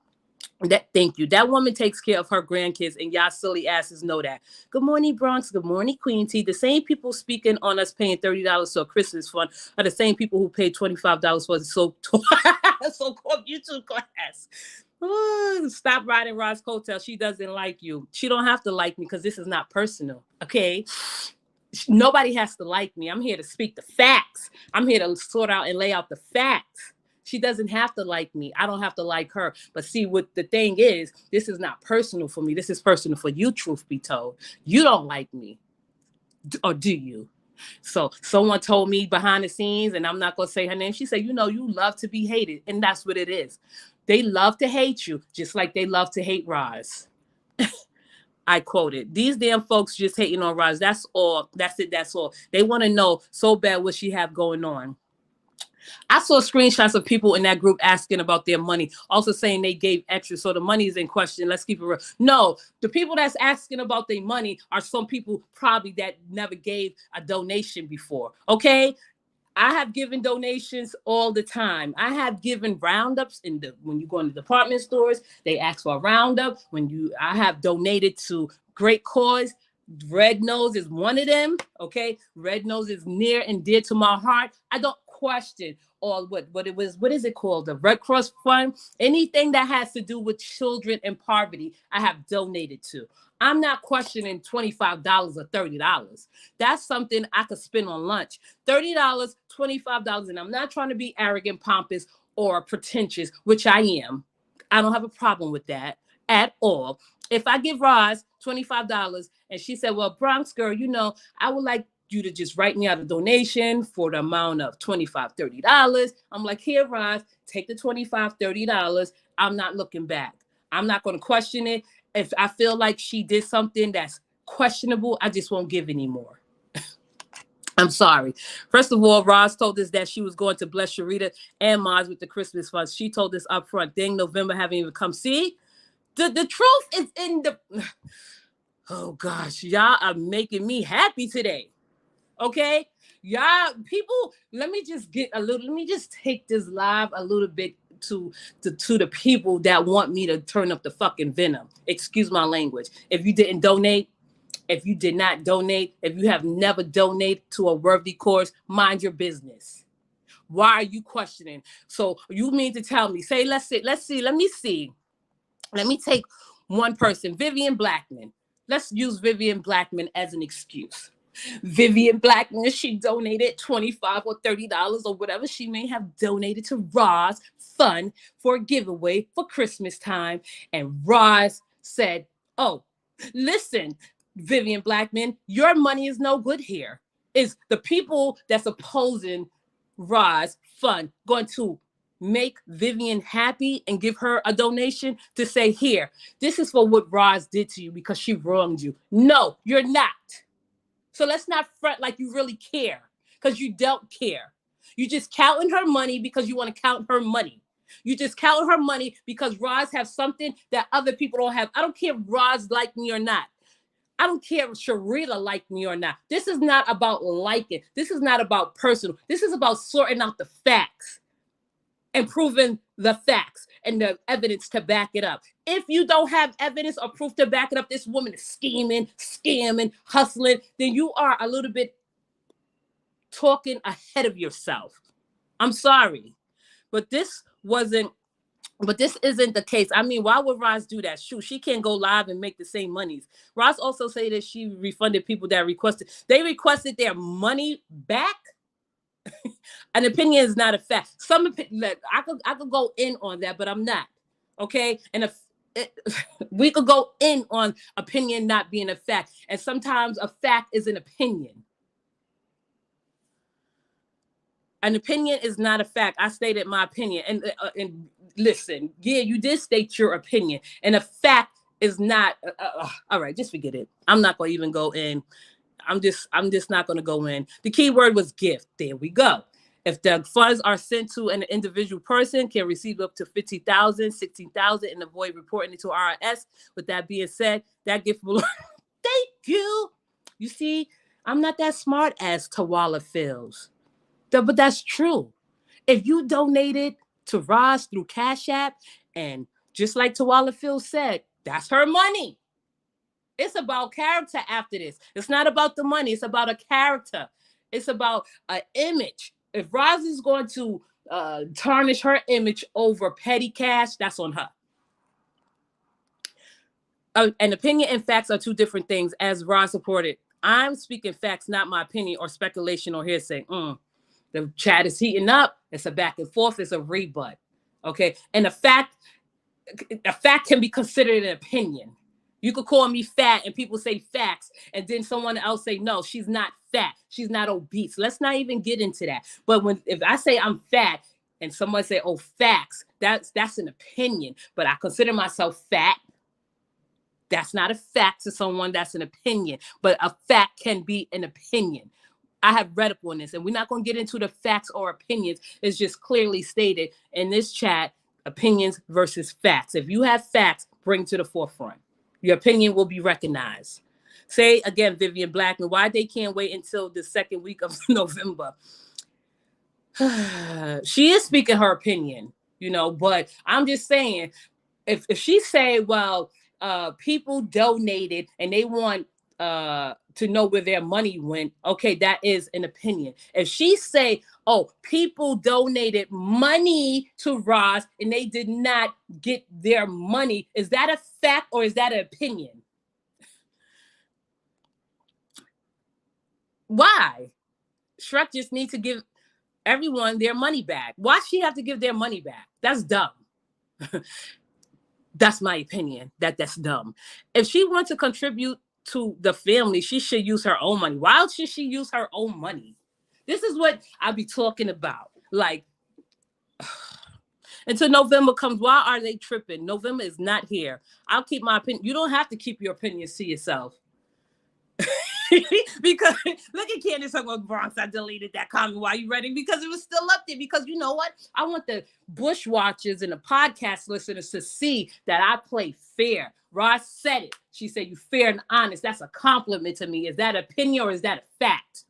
Thank you. That woman takes care of her grandkids, and y'all silly asses know that. Good morning, Bronx. Good morning, Queen T. The same people speaking on us paying $30 for a Christmas fund are the same people who paid $25 for the so-called YouTube class. Stop riding Rod's coattail. She doesn't like you. She don't have to like me because this is not personal. Okay. Nobody has to like me. I'm here to speak the facts. I'm here to sort out and lay out the facts. She doesn't have to like me. I don't have to like her. But see, what the thing is, this is not personal for me. This is personal for you, truth be told. You don't like me. Or do you? So someone told me behind the scenes, and I'm not going to say her name. She said, you love to be hated. And that's what it is. They love to hate you, just like they love to hate Roz. I quoted, these damn folks just hating on Roz. That's all. That's it. That's all. They want to know so bad what she have going on. I saw screenshots of people in that group asking about their money, also saying they gave extra. So the money is in question. Let's keep it real. No, the people that's asking about their money are some people probably that never gave a donation before. Okay. I have given donations all the time. I have given roundups when you go into department stores, they ask for a roundup. I have donated to great cause. Red Nose is one of them. Okay. Red Nose is near and dear to my heart. I don't question all what is it called? The Red Cross Fund. Anything that has to do with children in poverty, I have donated to. I'm not questioning $25 or $30. That's something I could spend on lunch. $30, $25, and I'm not trying to be arrogant, pompous, or pretentious, which I am. I don't have a problem with that at all. If I give Roz $25 and she said, well, Bronx girl, I would like you to just write me out a donation for the amount of $25, $30. I'm like, here, Roz, take the $25, $30. I'm not looking back. I'm not going to question it. If I feel like she did something that's questionable, I just won't give anymore. I'm sorry. First of all, Roz told us that she was going to bless Sharita and Maz with the Christmas funds. She told us up front. Dang, November haven't even come. See, the truth is in the... Oh, gosh. Y'all are making me happy today. Okay? Y'all, people, let me just take this live a little bit to the people that want me to turn up the fucking venom. Excuse my language. If you didn't donate, if you did not donate, if you have never donated to a worthy cause, mind your business. Why are you questioning? So you mean to tell me, let me see. Let me take one person, Vivian Blackman. Let's use Vivian Blackman as an excuse. Vivian Blackman, she donated $25 or $30 or whatever she may have donated to Roz Fund for a giveaway for Christmas time. And Roz said, oh, Listen, Vivian Blackman, your money is no good here. Is the people that's opposing Roz Fund going to make Vivian happy and give her a donation to say, here, this is for what Roz did to you because she wronged you? No, you're not. So let's not front like you really care, because you don't care. You just counting her money because you want to count her money. You just count her money because Roz has something that other people don't have. I don't care if Roz like me or not. I don't care if Sharita like me or not. This is not about liking. This is not about personal. This is about sorting out the facts and proving the facts and the evidence to back it up. If you don't have evidence or proof to back it up, this woman is scheming, scamming, hustling, then you are a little bit talking ahead of yourself. I'm sorry, but this isn't the case. I mean, why would Roz do that? Shoot, she can't go live and make the same monies. Roz also said that she refunded people that requested their money back. An opinion is not a fact. I could go in on that, but I'm not. Okay, and we could go in on opinion not being a fact, and sometimes a fact is an opinion. An opinion is not a fact. I stated my opinion, and listen, yeah, you did state your opinion, and a fact is not. All right, just forget it. I'm not going to even go in. I'm just not going to go in. The key word was gift. There we go. If the funds are sent to an individual person, can receive up to $50,000, $16,000, and avoid reporting it to IRS. With that being said, that gift will. Thank you. You see, I'm not that smart as Tawala feels. But that's true. If you donated to Roz through Cash App, and just like Tawala Phil said, that's her money. It's about character after this. It's not about the money. It's about a character. It's about an image. If Roz is going to tarnish her image over petty cash, that's on her. An opinion and facts are two different things, as Roz supported. I'm speaking facts, not my opinion or speculation or hearsay. The chat is heating up. It's a back and forth. It's a rebut. Okay. And a fact can be considered an opinion. You could call me fat and people say facts, and then someone else say, no, she's not fat. She's not obese. Let's not even get into that. But if I say I'm fat and someone say, oh, facts, that's an opinion, but I consider myself fat. That's not a fact to someone. That's an opinion, but a fact can be an opinion. I have read up on this, and we're not going to get into the facts or opinions. It's just clearly stated in this chat, opinions versus facts. If you have facts, bring to the forefront. Your opinion will be recognized. Say again, Vivian Blackman, why they can't wait until the second week of November. She is speaking her opinion, but I'm just saying, if she say, well, people donated and they want to know where their money went, okay, that is an opinion. If she say, oh, people donated money to Roz and they did not get their money, is that a fact or is that an opinion? Why? Shrek just needs to give everyone their money back. Why she have to give their money back? That's dumb. That's my opinion. That's dumb. If she wants to contribute to the family, she should use her own money. Why should she use her own money? This is what I be talking about. Like, until November comes, why are they tripping? November is not here. I'll keep my opinion. You don't have to keep your opinions to yourself. Because look at Candace talking about Bronx. I deleted that comment while you ready because it was still up there. Because you know what? I want the Bush watchers and the podcast listeners to see that I play fair. Roz said it. She said, you fair and honest. That's a compliment to me. Is that opinion or is that a fact?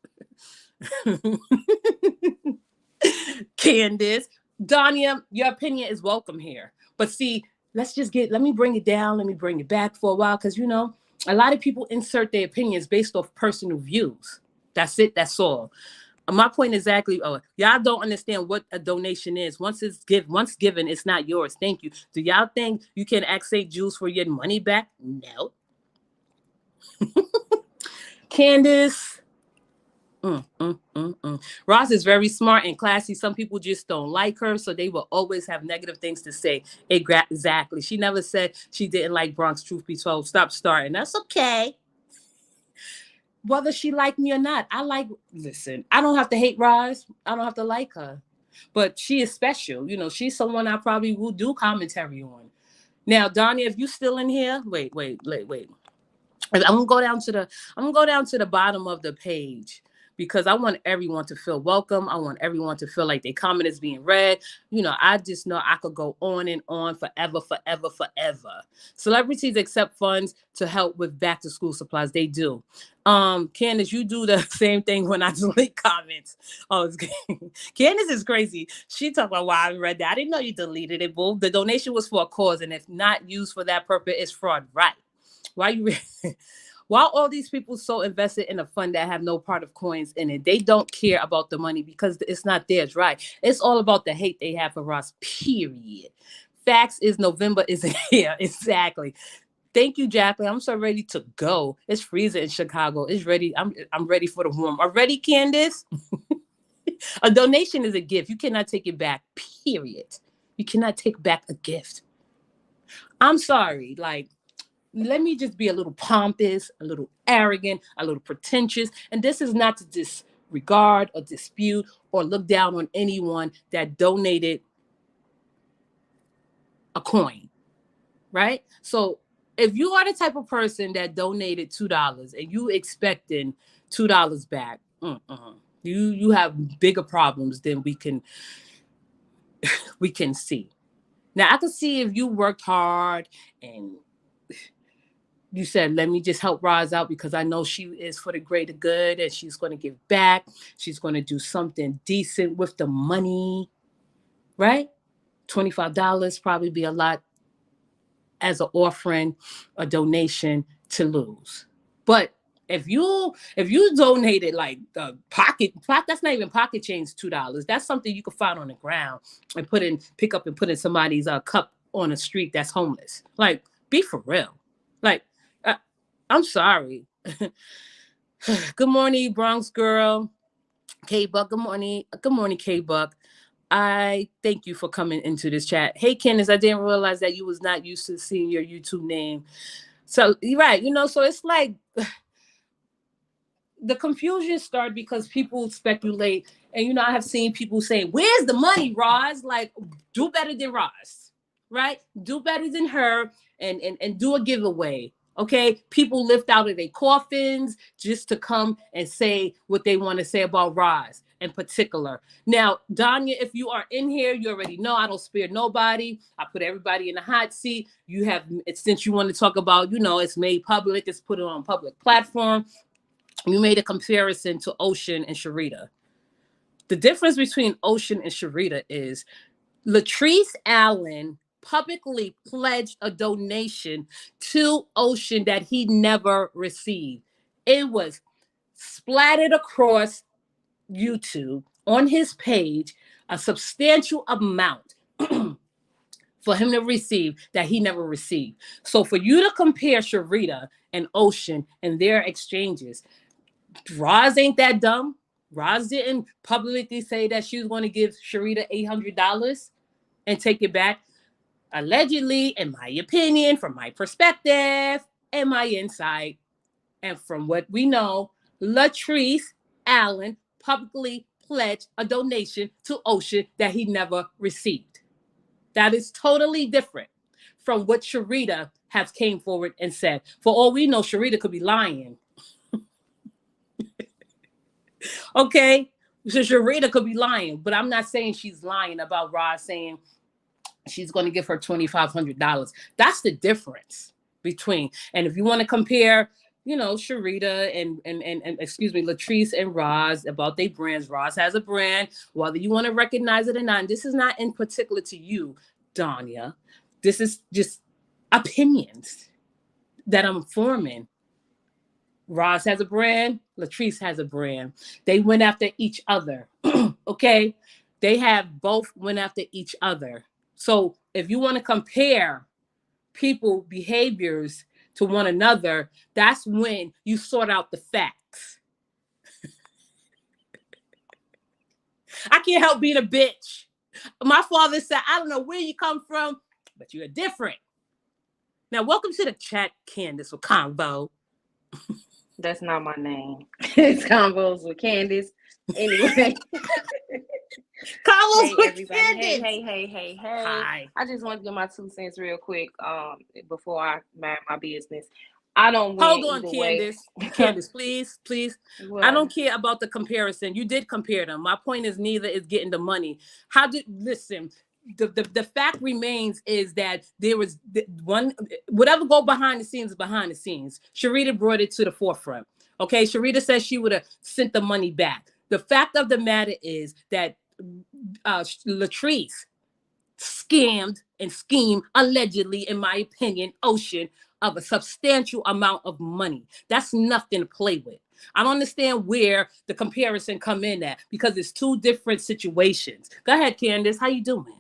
Candace, Danya, your opinion is welcome here. But see, let me bring it down. Let me bring it back for a while. Because, a lot of people insert their opinions based off personal views. That's it. That's all. My point exactly. Oh, y'all don't understand what a donation is. Once given, it's not yours. Thank you. Do y'all think you can ask St. Jules for your money back? No. Candace, Roz is very smart and classy. Some people just don't like her, so they will always have negative things to say. Exactly. She never said she didn't like Bronx, truth be told. Stop starting. That's okay. Whether she like me or not, listen, I don't have to hate Roz. I don't have to like her. But she is special. She's someone I probably will do commentary on. Now, Donnie, if you still in here, wait. I'm gonna go down to the bottom of the page because I want everyone to feel welcome. I want everyone to feel like their comment is being read. I just know I could go on and on forever, forever, forever. Celebrities accept funds to help with back to school supplies. They do. Candace, you do the same thing when I delete comments. Oh, Candace is crazy. She talked about why I read that. I didn't know you deleted it, boo. The donation was for a cause, and if not used for that purpose, it's fraud, right? Why you While all these people so invested in a fund that have no part of coins in it, they don't care about the money because it's not theirs, right? It's all about the hate they have for Ross, period. Facts is November is here. Exactly. Thank you, Jacqueline. I'm so ready to go. It's freezing in Chicago. It's ready. I'm ready for the warm. Are ready, Candace? A donation is a gift. You cannot take it back, period. You cannot take back a gift. I'm sorry. Like, let me just be a little pompous, a little arrogant, a little pretentious. And this is not to disregard or dispute or look down on anyone that donated a coin, right? So if you are the type of person that donated $2 and you expecting $2 back, you have bigger problems than we can see. Now I can see if you worked hard and you said, let me just help Roz out because I know she is for the greater good and she's going to give back. She's going to do something decent with the money, right? $25 probably be a lot as an offering, a donation to lose. But if you donated like that's not even pocket change $2. That's something you can find on the ground and pick up and put in somebody's cup on the street that's homeless. Like, be for real. Like, uh, I'm sorry. Good morning, Bronx girl. K Buck. Good morning. Good morning, K Buck. I thank you for coming into this chat. Hey, Candace, I didn't realize that you was not used to seeing your YouTube name. So you're right. So it's like the confusion started because people speculate, and I have seen people saying, "Where's the money, Roz? Like, do better than Roz, right? Do better than her, and do a giveaway." Okay, people lift out of their coffins just to come and say what they want to say about Roz in particular. Now, Danya, if you are in here, you already know I don't spare nobody. I put everybody in the hot seat. You have, since you want to talk about, it's made public, it's put it on a public platform. You made a comparison to Ocean and Sharita. The difference between Ocean and Sharita is Latrice Allen publicly pledged a donation to Ocean that he never received. It was splattered across YouTube on his page, a substantial amount for him to receive that he never received. So for you to compare Sharita and Ocean and their exchanges, Roz ain't that dumb. Roz didn't publicly say that she was going to give Sharita $800 and take it back. Allegedly, in my opinion, from my perspective and my insight, and from what we know, Latrice Allen publicly pledged a donation to Ocean that he never received. That is totally different from what Sharita has came forward and said. For all we know, Sharita could be lying. Okay? So Sharita could be lying, but I'm not saying she's lying about Roz saying she's going to give her $2,500. That's the difference between. And if you want to compare, Sharita and excuse me, Latrice and Roz about their brands. Roz has a brand, whether you want to recognize it or not. And this is not in particular to you, Danya. This is just opinions that I'm forming. Roz has a brand, Latrice has a brand. They went after each other. Okay? They have both went after each other. So if you want to compare people behaviors to one another, that's when you sort out the facts. I can't help being a bitch. My father said, I don't know where you come from, but you're different. Now, welcome to the chat, Candace or Convo. That's not my name. It's Convos with Candace. Anyway. Convos Hey with everybody. Candace. Hey. Hi. I just want to give my 2 cents real quick before I mind my business. I don't win Hold on, either way. Candace. Candace, please. I What? don't care about the comparison. You did compare them. My point is neither is getting the money. How did listen? The fact remains is that there was one whatever go behind the scenes is behind the scenes. Sharita brought it to the forefront. Okay, Sharita says she would have sent the money back. The fact of the matter is that Latrice scammed and schemed allegedly, in my opinion, Ocean of a substantial amount of money. That's nothing to play with. I don't understand where the comparison come in at because it's two different situations. Go ahead, Candace. How you doing?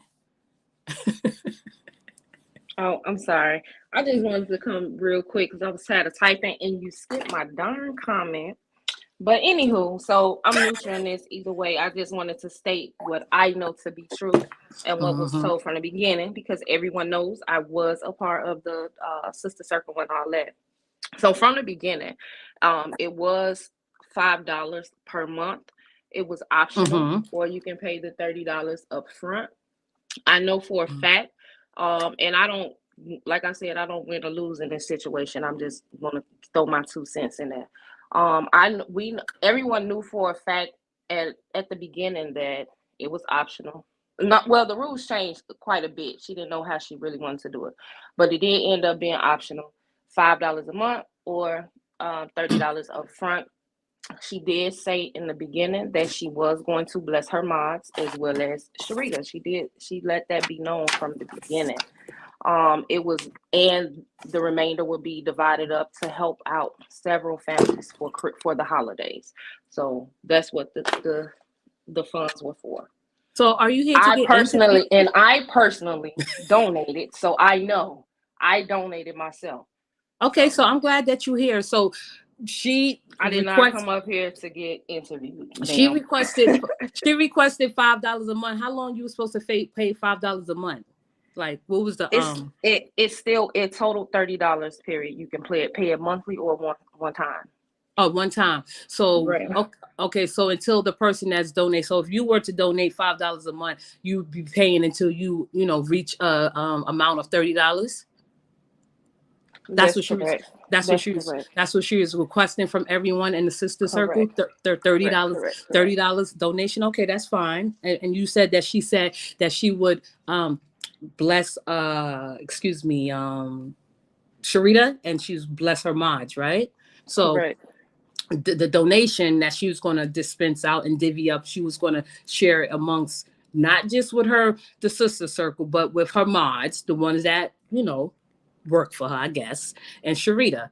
Oh, I'm sorry. I just wanted to come real quick because I was tired of typing and you skipped my darn comment. But anywho, so I'm neutral in this either way. I just wanted to state what I know to be true and what was Mm-hmm. told from the beginning because everyone knows I was a part of the sister circle and all that. So from the beginning, it was $5 per month. It was optional, Mm-hmm. or you can pay the $30 up front. I know for a fact, and I don't, like I said, I don't win or lose in this situation. I'm just gonna throw my 2 cents in there. Everyone knew for a fact at the beginning that it was optional. Not well, the rules changed quite a bit. She didn't know how she really wanted to do it, but it did end up being optional, $5 a month or $30 up front. She did say in the beginning that she was going to bless her mods as well as Sharita. She let that be known from the beginning. It was, and the remainder would be divided up to help out several families for the holidays. So that's what the funds were for. So are you here to get interviewed? I personally donated, so I know I donated myself. Okay, So so I'm glad that you're here. So she I did not request come up here to get interviewed, she ma'am. requested she requested $5 a month. How long you were supposed to pay $5 a month? Like what was the It's still it totaled $30 period. You can pay it monthly or one time. Oh, one time. So Right. okay, so until the person that's donate. So if you were to donate $5 a month, you'd be paying until you reach a amount of $30. That's That's what she was. correct. That's correct. That's what she was requesting from everyone in the sister circle. Correct. Thirty Correct. dollars, Correct. Correct. $30 donation. Okay, that's fine. And you said that she said that she would bless excuse me Sharita, and she's bless her mods, right? So Correct. the donation that she was going to dispense out and divvy up, she was going to share it amongst not just with the sister circle, but with her mods, the ones that work for her, I guess, and Sharita.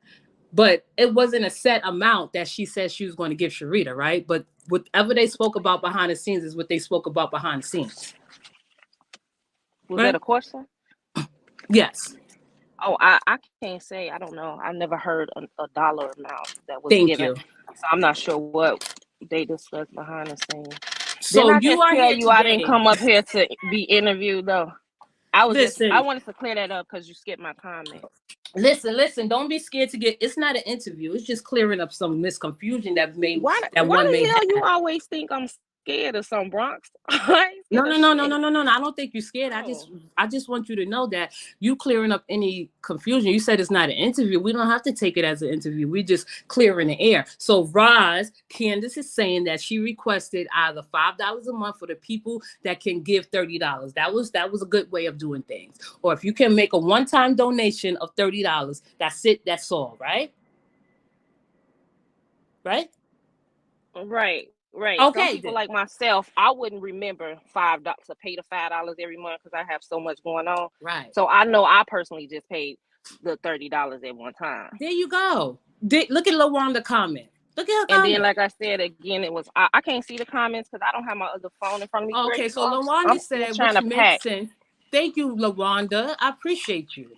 But it wasn't a set amount that she said she was going to give Sharita, right? But whatever they spoke about behind the scenes is what they spoke about behind the scenes, Was that right? a question? Yes. Oh, I can't say. I don't know. I never heard a dollar amount that was Thank given, you. so I'm not sure what they discussed behind the scenes. Didn't So I you just are tell here you I didn't today. come up here to be interviewed though? I Listen, wanted to clear that up because you skipped my comment. listen. Don't be scared to get. It's not an interview. It's just clearing up some misconfusion that Why one may the hell you have. always think I'm scared of some Bronx? I ain't No, scared of no, no, no, shit. no, no, no, no. I don't think you're scared. Oh, I just want you to know that you clearing up any confusion. You said it's not an interview. We don't have to take it as an interview. We just clearing the air. So Candace is saying that she requested either $5 a month for the people that can give $30. That was a good way of doing things. Or if you can make a one-time donation of $30, that's it. That's all, right? Right? right, right. Some Okay, people then. like myself, I wouldn't remember $5 to pay the $5 every month because I have so much going on. Right. So I know I personally just paid the $30 at one time. There you go. Look at LaWanda comment. Look at her And then, comment. like I said again, I can't see the comments because I don't have my other phone in front of me. Girl, Okay, so I'm LaWanda still said, trying which to makes pack. sense. Thank you, LaWanda. I appreciate you.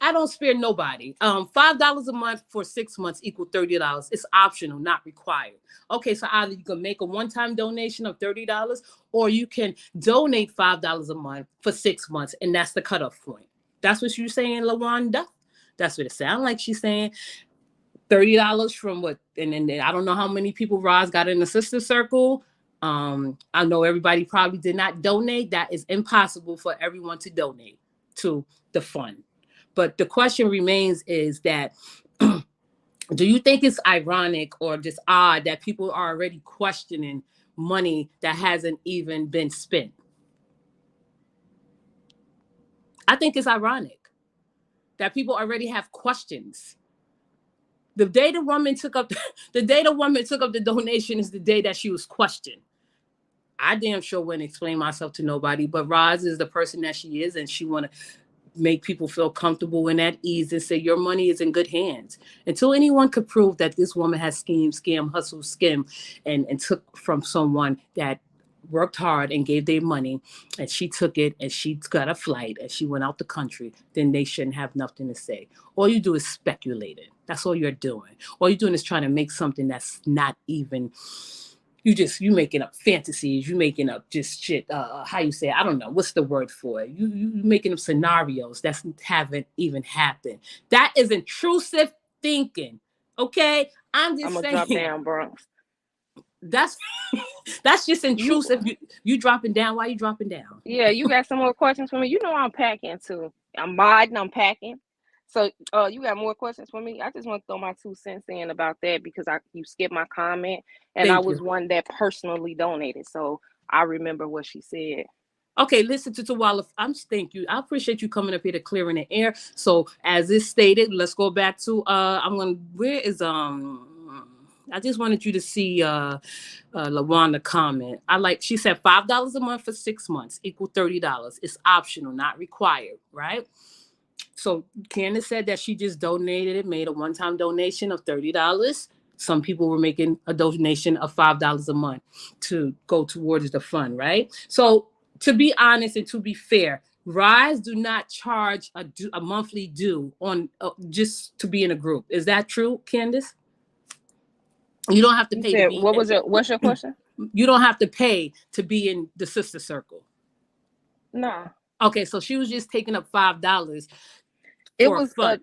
I don't spare nobody. $5 a month for 6 months equal $30. It's optional, not required. Okay, so either you can make a one-time donation of $30, or you can donate $5 a month for 6 months, and that's the cutoff point. That's what you're saying, Lawanda. That's what it sounds like she's saying. $30 from what? And then I don't know how many people Roz got in the sister circle. I know everybody probably did not donate. That is impossible for everyone to donate to the fund. But the question remains is that do you think it's ironic or just odd that people are already questioning money that hasn't even been spent? I think it's ironic that people already have questions. The day the woman took up the day the woman took up the donation is the day that she was questioned. I damn sure wouldn't explain myself to nobody, but Roz is the person that she is, and she want to make people feel comfortable and at ease and say your money is in good hands. Until anyone could prove that this woman has schemed, scam, hustle, skim, and took from someone that worked hard and gave their money, and she took it and she got a flight and she went out the country, then they shouldn't have nothing to say. All you do is speculating. That's all you're doing. All you're doing is trying to make something that's not even, you making up fantasies, you making up just shit. How you say it? I don't know what's the word for it. You making up scenarios that haven't even happened. That is intrusive thinking. Okay, I'm I'm just gonna drop saying down, Bronx. that's that's just You, intrusive. You dropping down? Why you dropping down? yeah, you got some more questions for me? You know I'm packing too. I'm modding, I'm packing. So, you got more questions for me? I just want to throw my 2 cents in about that because you skipped my comment, and I Thank was you. one that personally donated, so I remember what she said. Okay, listen to Tawala. Thank you. I appreciate you coming up here to clear in the air. So as is stated, let's go back to I'm gonna where is I just wanted you to see Lawanda comment. She said $5 a month for 6 months equal $30. It's optional, not required, right? So Candace said that she just donated it, made a one-time donation of $30. Some people were making a donation of $5 a month to go towards the fund, right? So to be honest and to be fair, Rise do not charge a monthly due on just to be in a group. Is that true, Candace? You don't have to You pay to said be. what's your question? You don't have to pay to be in the sister circle. No. Okay, so she was just taking up $5 It for was fun.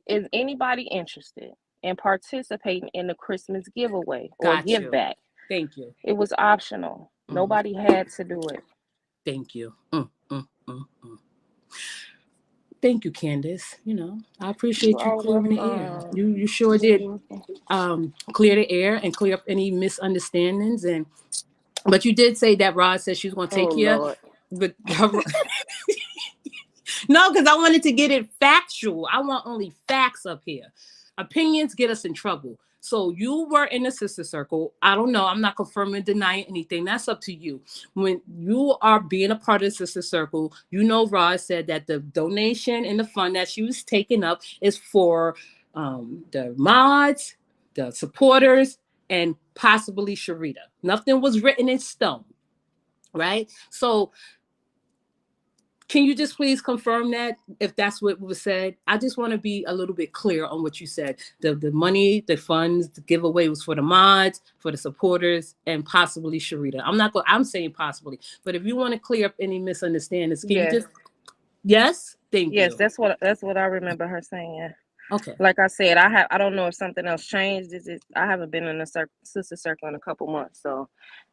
is anybody interested in participating in the Christmas giveaway or Got give you. back? Thank you. It was optional. Mm, Nobody had to do it. thank you. Mm. Thank you, Candace. I You appreciate you are clearing the air. welcome. You sure You're did welcome. clear the air and clear up any misunderstandings. But you did say that Rod said she was going to Oh take care. Lord. But no, because I wanted to get it factual. I want only facts up here. Opinions get us in trouble. So you were in the sister circle. I don't know. I'm not confirming, denying anything. That's up to you. When you are being a part of the sister circle, Rod said that the donation and the fund that she was taking up is for the mods, the supporters, and possibly Sharita. Nothing was written in stone, right? So can you just please confirm that if that's what was said? I just want to be a little bit clear on what you said. The money, the funds, the giveaway was for the mods, for the supporters, and possibly Sharita. I'm saying possibly, but if you want to clear up any misunderstandings, can you Yes. just yes? Thank Yes, you. that's what I remember her saying. Okay. Like I said, I don't know if something else changed. I haven't been in a sister circle in a couple months, so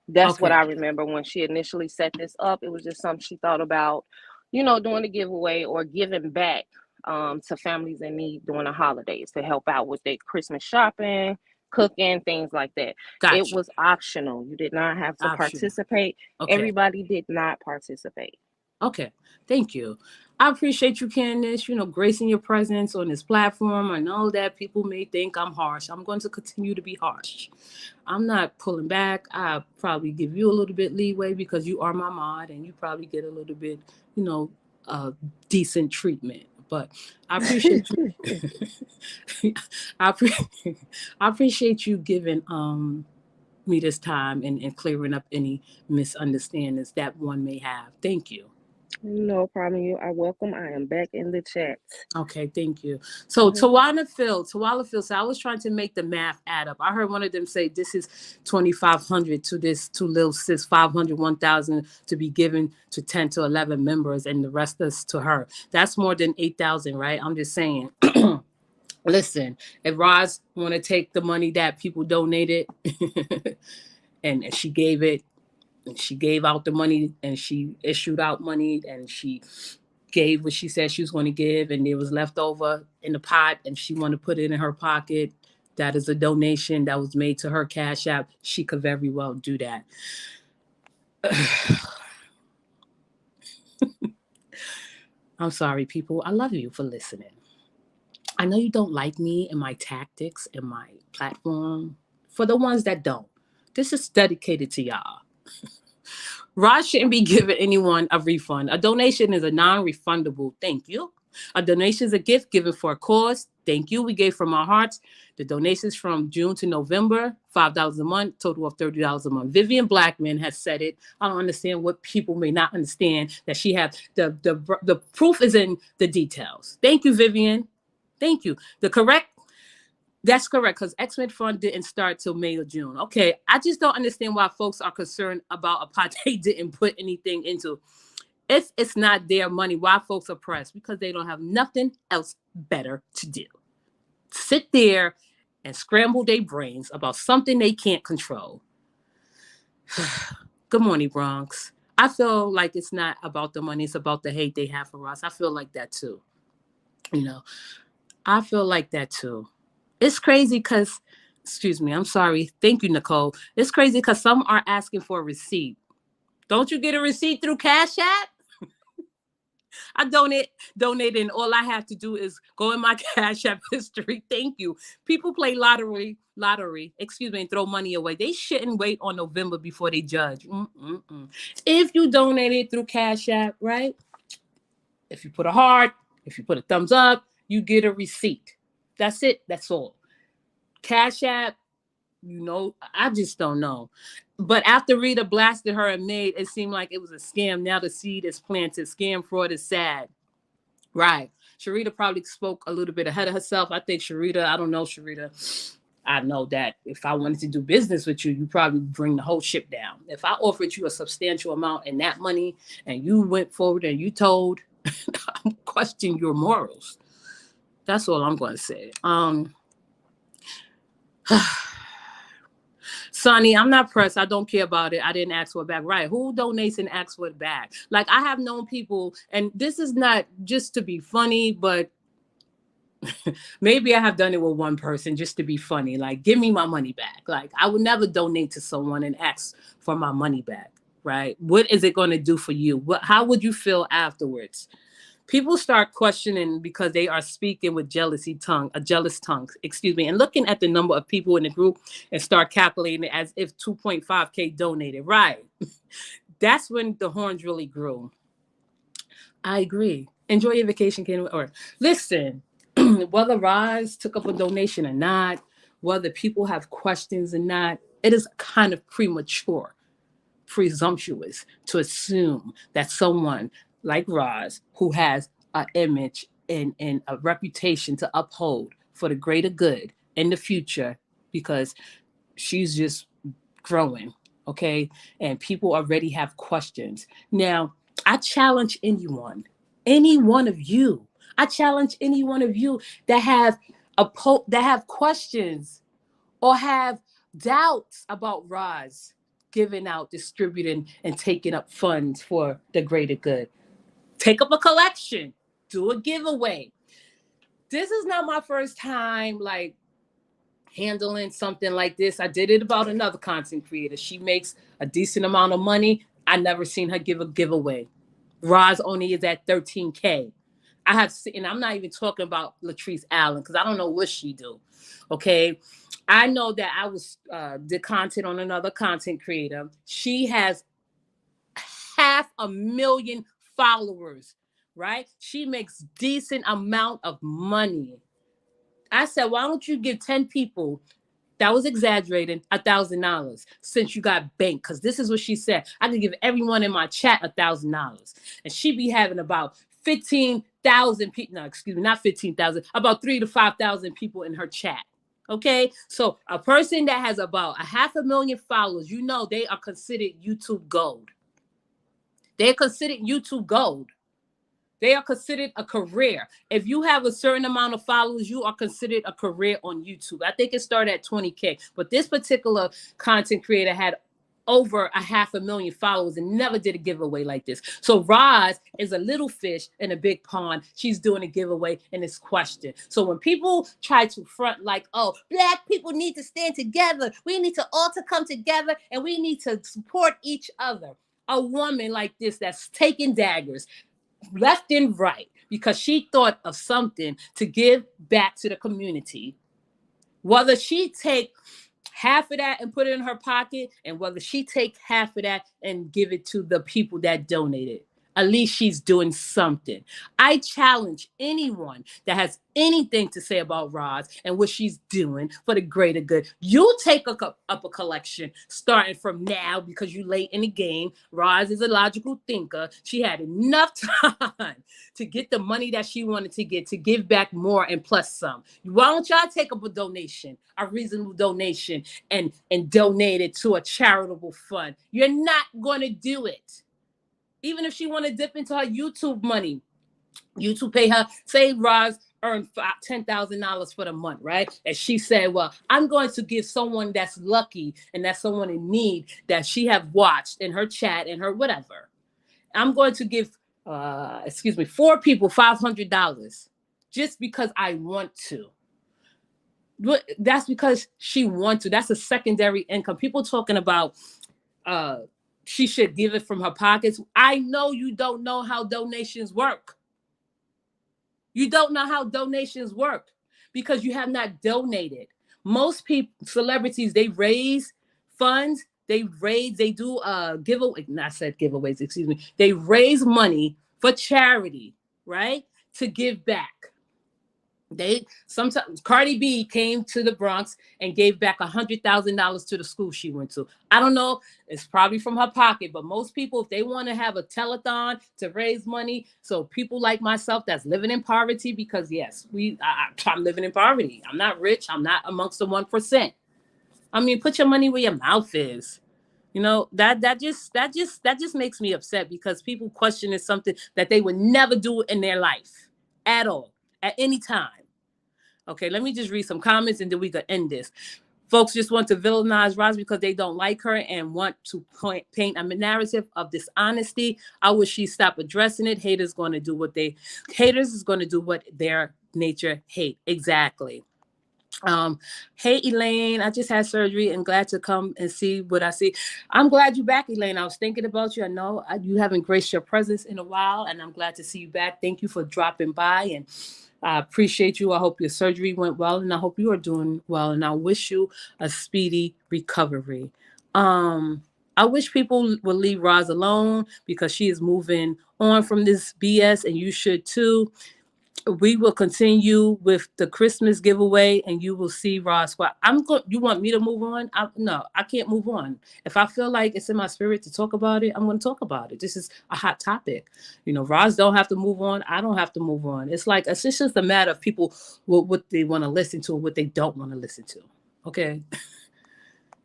that's what Okay. I remember when she initially set this up. It was just something she thought about, doing a giveaway or giving back to families in need during the holidays to help out with their Christmas shopping, cooking, things like that. It Got you. was optional. You did not have to Optional. participate. Okay. Everybody did not participate. Okay, thank you. I appreciate you, Candace, gracing your presence on this platform. I know that people may think I'm harsh. I'm going to continue to be harsh. I'm not pulling back. I probably give you a little bit leeway because you are my mod and you probably get a little bit, you know, decent treatment. But I appreciate you. I, pre- I appreciate you giving me this time and clearing up any misunderstandings that one may have. Thank you. No problem. You are welcome. I am back in the chat. Okay, thank you. So Mhm. Tawala Phil. So I was trying to make the math add up. I heard one of them say this is 2,500 to this to little sis 500 1,000 to be given to 10 to 11 members, and the rest is to her. That's more than 8,000, right? I'm just saying. Listen, if Roz want to take the money that people donated, and she gave it, and she gave out the money, and she issued out money, and she gave what she said she was going to give, and it was left over in the pot, and she wanted to put it in her pocket. That is a donation that was made to her Cash App. She could very well do that. I'm sorry, people. I love you for listening. I know you don't like me and my tactics and my platform. For the ones that don't, this is dedicated to y'all. Raj shouldn't be giving anyone a refund. A donation is a non refundable thank you. A donation is a gift given for a cause. Thank you. We gave from our hearts. The donations from June to November, $5 a month, total of $30 a month. Vivian Blackman has said it. I don't understand what people may not understand that she has the proof is in the details. Thank you, Vivian. Thank you. The correct That's correct, because X-Men Fund didn't start till May or June. Okay, I just don't understand why folks are concerned about a pot they didn't put anything into. If it's not their money, why folks are pressed? Because they don't have nothing else better to do. Sit there and scramble their brains about something they can't control. Good morning, Bronx. I feel like it's not about the money, it's about the hate they have for us. I feel like that too. You know, I feel like that too. It's crazy because, excuse me, I'm sorry. Thank you, Nicole. It's crazy because some are asking for a receipt. Don't you get a receipt through Cash App? I donated, and all I have to do is go in my Cash App history. Thank you. People play excuse me, and throw money away. They shouldn't wait on November before they judge. Mm-mm-mm. If you donated through Cash App, right? If you put a heart, if you put a thumbs up, you get a receipt. That's it. That's all. Cash App, I just don't know. But after Rita blasted her and made it seem like it was a scam, now the seed is planted. Scam fraud is sad. Right. Sharita probably spoke a little bit ahead of herself. I think Sharita, I don't know, Sharita. I know that if I wanted to do business with you, you probably bring the whole ship down. If I offered you a substantial amount in that money and you went forward and you told, I'm questioning your morals. That's all I'm going to say. Sonny, I'm not pressed. I don't care about it. I didn't ask for it back. Right. Who donates and asks for it back? Like, I have known people, and this is not just to be funny, but maybe I have done it with one person just to be funny. Like, give me my money back. Like, I would never donate to someone and ask for my money back. Right. What is it going to do for you? How would you feel afterwards? People start questioning because they are speaking with a jealous tongue, excuse me, and looking at the number of people in the group and start calculating it as if 2.5K donated. Right. That's when the horns really grew. I agree. Enjoy your vacation, Ken. Or listen, whether Rise took up a donation or not, whether people have questions or not, it is kind of premature, presumptuous to assume that someone like Roz, who has an image and a reputation to uphold for the greater good in the future, because she's just growing, okay? And people already have questions. Now, I challenge anyone, any one of you. I challenge any one of you that have that have questions or have doubts about Roz giving out, distributing, and taking up funds for the greater good. Take up a collection, do a giveaway. This is not my first time like handling something like this. I did it about another content creator. She makes a decent amount of money. I never seen her give a giveaway. Roz only is at 13K. I have seen, and I'm not even talking about Latrice Allen because I don't know what she do. Okay, I know that I was did content on another content creator. She has 500,000 followers. Right? She makes decent amount of money. I said, why don't you give 10 people That was exaggerating. $1,000 since you got banked. Because this is what she said. I could give everyone in my chat $1,000. And she be having about 15,000 people. No, excuse me, not 15,000. About 3 to 5,000 people in her chat. Okay, so a person that has about 500,000 followers, you know, they are considered YouTube gold. They're considered YouTube gold. They are considered a career. If you have a certain amount of followers, you are considered a career on YouTube. I think it started at 20K, but this particular content creator had over 500,000 followers and never did a giveaway like this. So Roz is a little fish in a big pond. She's doing a giveaway in this question. So when people try to front like, oh, Black people need to stand together, we need to all to come together and we need to support each other. A woman like this that's taking daggers left and right because she thought of something to give back to the community, whether she take half of that and put it in her pocket and whether she take half of that and give it to the people that donated, at least she's doing something. I challenge anyone that has anything to say about Roz and what she's doing for the greater good. You take up a collection starting from now because you late in the game. Roz is a logical thinker. She had enough time to get the money that she wanted to get, to give back more and plus some. Why don't y'all take up a donation, a reasonable donation, and donate it to a charitable fund? You're not going to do it. Even if she want to dip into her YouTube money, YouTube pay her, say Roz earned $10,000 for the month, right? And she said, well, I'm going to give someone that's lucky and that's someone in need that she have watched in her chat and her whatever. I'm going to give, 4 people $500 just because I want to. That's because she wants to. That's a secondary income. People talking about she should give it from her pockets. I know you don't know how donations work. You don't know how donations work because you have not donated. Most people, celebrities, they raise funds. They do giveaway. Not said giveaways, excuse me. They raise money for charity, right? To give back. They sometimes Cardi B came to the Bronx and gave back $100,000 to the school she went to. I don't know, it's probably from her pocket, but most people, if they want to have a telethon to raise money, so people like myself that's living in poverty, because yes, I'm living in poverty. I'm not rich. I'm not amongst the 1%. I mean, put your money where your mouth is. You know, that just makes me upset because people question is something that they would never do in their life at all, at any time. Okay, let me just read some comments and then we can end this. Folks just want to villainize Roz because they don't like her and want to paint a narrative of dishonesty. I wish she stop addressing it. Haters is going to do what their nature hate. Exactly. Hey Elaine, I just had surgery and glad to come and see what I see. I'm glad you're back, Elaine. I was thinking about you. I know you haven't graced your presence in a while, and I'm glad to see you back. Thank you for dropping by, and I appreciate you. I hope your surgery went well, and I hope you are doing well, and I wish you a speedy recovery. I wish people would leave Roz alone because she is moving on from this BS, and you should too. We will continue with the Christmas giveaway, and you will see Roz. You want me to move on? No, I can't move on. If I feel like it's in my spirit to talk about it, I'm going to talk about it. This is a hot topic. You know, Roz don't have to move on. I don't have to move on. It's just a matter of people what they want to listen to and what they don't want to listen to. Okay.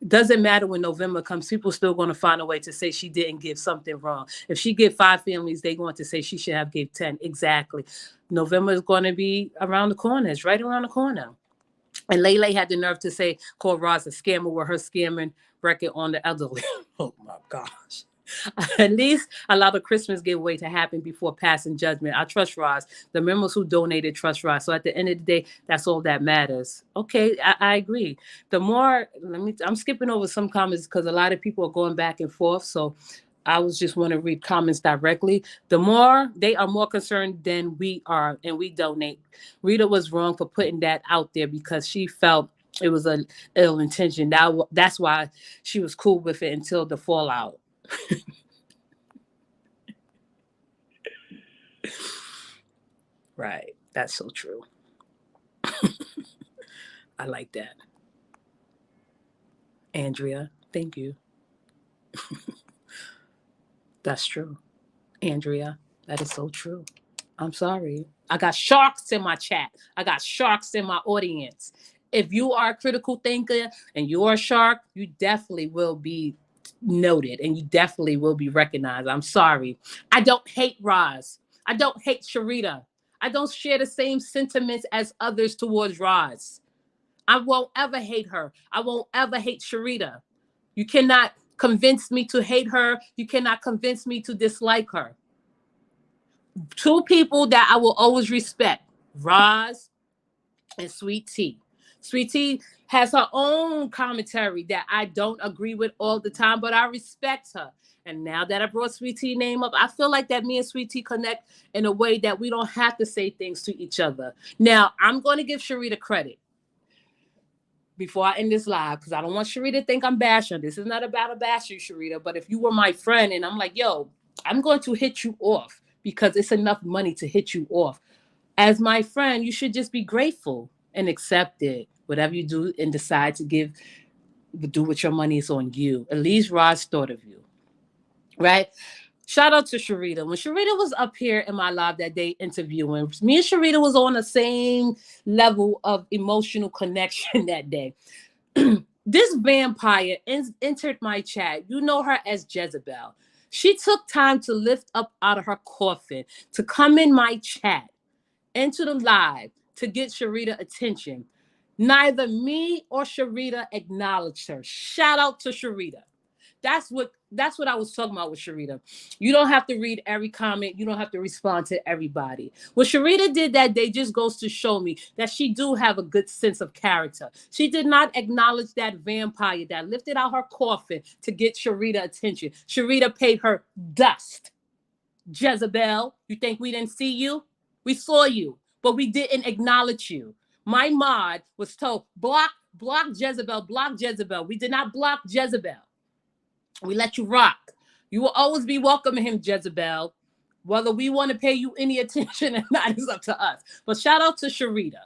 Doesn't matter when November comes, people still going to find a way to say she didn't give something wrong. If she give 5 families, they going to say she should have gave 10. Exactly. November is going to be around the corner. It's right around the corner. And Lele had the nerve to say, call Roz a scammer with her scamming record on the elderly. Oh my gosh. At least allow the Christmas giveaway to happen before passing judgment. I trust Roz. The members who donated trust Roz. So at the end of the day, that's all that matters. Okay, I agree. I'm skipping over some comments because a lot of people are going back and forth. So I was just want to read comments directly. The more they are more concerned than we are, and we donate. Rita was wrong for putting that out there because she felt it was an ill intention. That's why she was cool with it until the fallout. Right. That's so true. I like that. Andrea, thank you. That's true. Andrea, that is so true. I'm sorry. I got sharks in my chat. I got sharks in my audience. If you are a critical thinker and you're a shark, you definitely will be noted and you definitely will be recognized. I'm sorry. I don't hate Roz. I don't hate Sharita. I don't share the same sentiments as others towards Roz. I won't ever hate her. I won't ever hate Sharita. You cannot convince me to hate her. You cannot convince me to dislike her. Two people that I will always respect, Roz and Sweet Tea. Sweet Tea has her own commentary that I don't agree with all the time, but I respect her. And now that I brought Sweet Tea name up, I feel like that me and Sweet Tea connect in a way that we don't have to say things to each other. Now, I'm going to give Sharita credit before I end this live because I don't want Sharita to think I'm bashing. This is not about a bash you, Sharita. But if you were my friend and I'm like, yo, I'm going to hit you off because it's enough money to hit you off. As my friend, you should just be grateful and accept it. Whatever you do and decide to do with your money is on you. At least Roz thought of you, right? Shout out to Sharita. When Sharita was up here in my live that day interviewing, me and Sharita was on the same level of emotional connection that day. This vampire entered my chat. You know her as Jezebel. She took time to lift up out of her coffin to come in my chat, into the live, to get Sharita attention. Neither me or Sharita acknowledged her. Shout out to Sharita. That's what I was talking about with Sharita. You don't have to read every comment. You don't have to respond to everybody. What Sharita did that day just goes to show me that she do have a good sense of character. She did not acknowledge that vampire that lifted out her coffin to get Sharita attention. Sharita paid her dust. Jezebel, you think we didn't see you? We saw you, but we didn't acknowledge you. My mod was told, block Jezebel, block Jezebel. We did not block Jezebel. We let you rock. You will always be welcome in him, Jezebel. Whether we want to pay you any attention or not is up to us. But shout out to Sharita.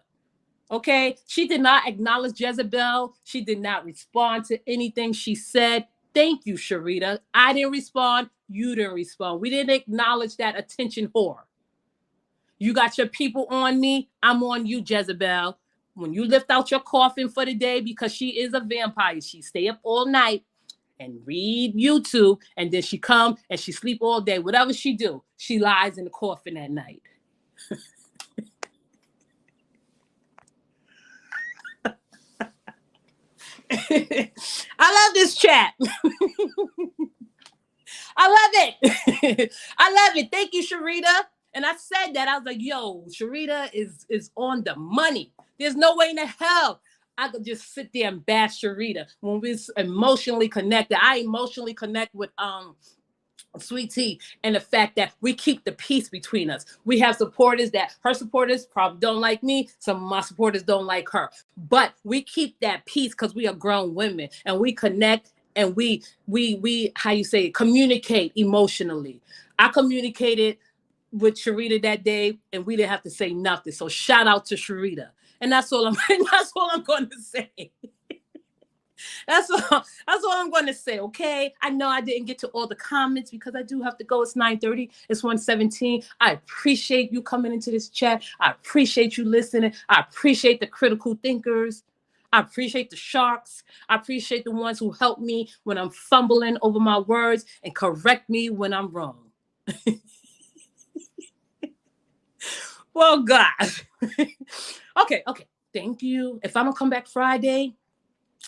Okay? She did not acknowledge Jezebel. She did not respond to anything she said. Thank you, Sharita. I didn't respond. You didn't respond. We didn't acknowledge that attention whore. You got your people on me. I'm on you, Jezebel. When you lift out your coffin for the day, because she is a vampire, she stay up all night and read YouTube, and then she come and she sleep all day. Whatever she do, she lies in the coffin at night. I love this chat. I love it. I love it. Thank you, Sharita. And I said that. I was like, yo, Sharita is on the money. There's no way in the hell I could just sit there and bash Sharita when we're emotionally connected. I emotionally connect with Sweet Tea and the fact that we keep the peace between us. We have supporters that her supporters probably don't like me. Some of my supporters don't like her. But we keep that peace because we are grown women and we connect and we how you say communicate emotionally. I communicated with Sharita that day and we didn't have to say nothing. So shout out to Sharita. And that's all I'm going to say. That's all I'm going to say, okay? I know I didn't get to all the comments because I do have to go. It's 9:30. It's 1:17. I appreciate you coming into this chat. I appreciate you listening. I appreciate the critical thinkers. I appreciate the sharks. I appreciate the ones who help me when I'm fumbling over my words and correct me when I'm wrong. Well, God. Okay. Thank you. If I'm going to come back Friday,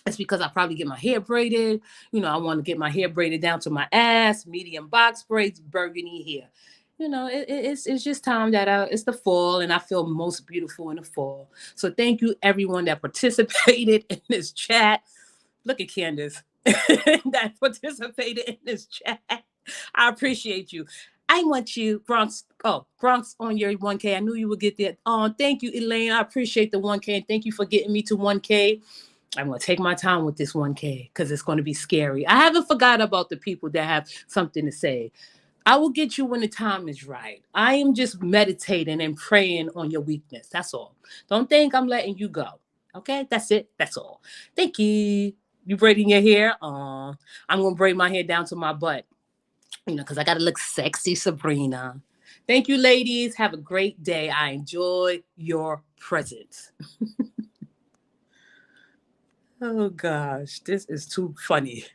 it's because I probably get my hair braided. You know, I want to get my hair braided down to my ass, medium box braids, burgundy hair. You know, it's just time that it's the fall and I feel most beautiful in the fall. So thank you everyone that participated in this chat. Look at Candace that participated in this chat. I appreciate you. I want you, Bronx. Oh, Bronx on your 1K. I knew you would get there. Oh, thank you, Elaine. I appreciate the 1K. And thank you for getting me to 1K. I'm going to take my time with this 1K because it's going to be scary. I haven't forgot about the people that have something to say. I will get you when the time is right. I am just meditating and praying on your weakness. That's all. Don't think I'm letting you go. Okay? That's it. That's all. Thank you. You braiding your hair? I'm gonna braid my hair down to my butt. Because I gotta look sexy, Sabrina. Thank you, ladies. Have a great day. I enjoy your presence. Oh gosh, this is too funny.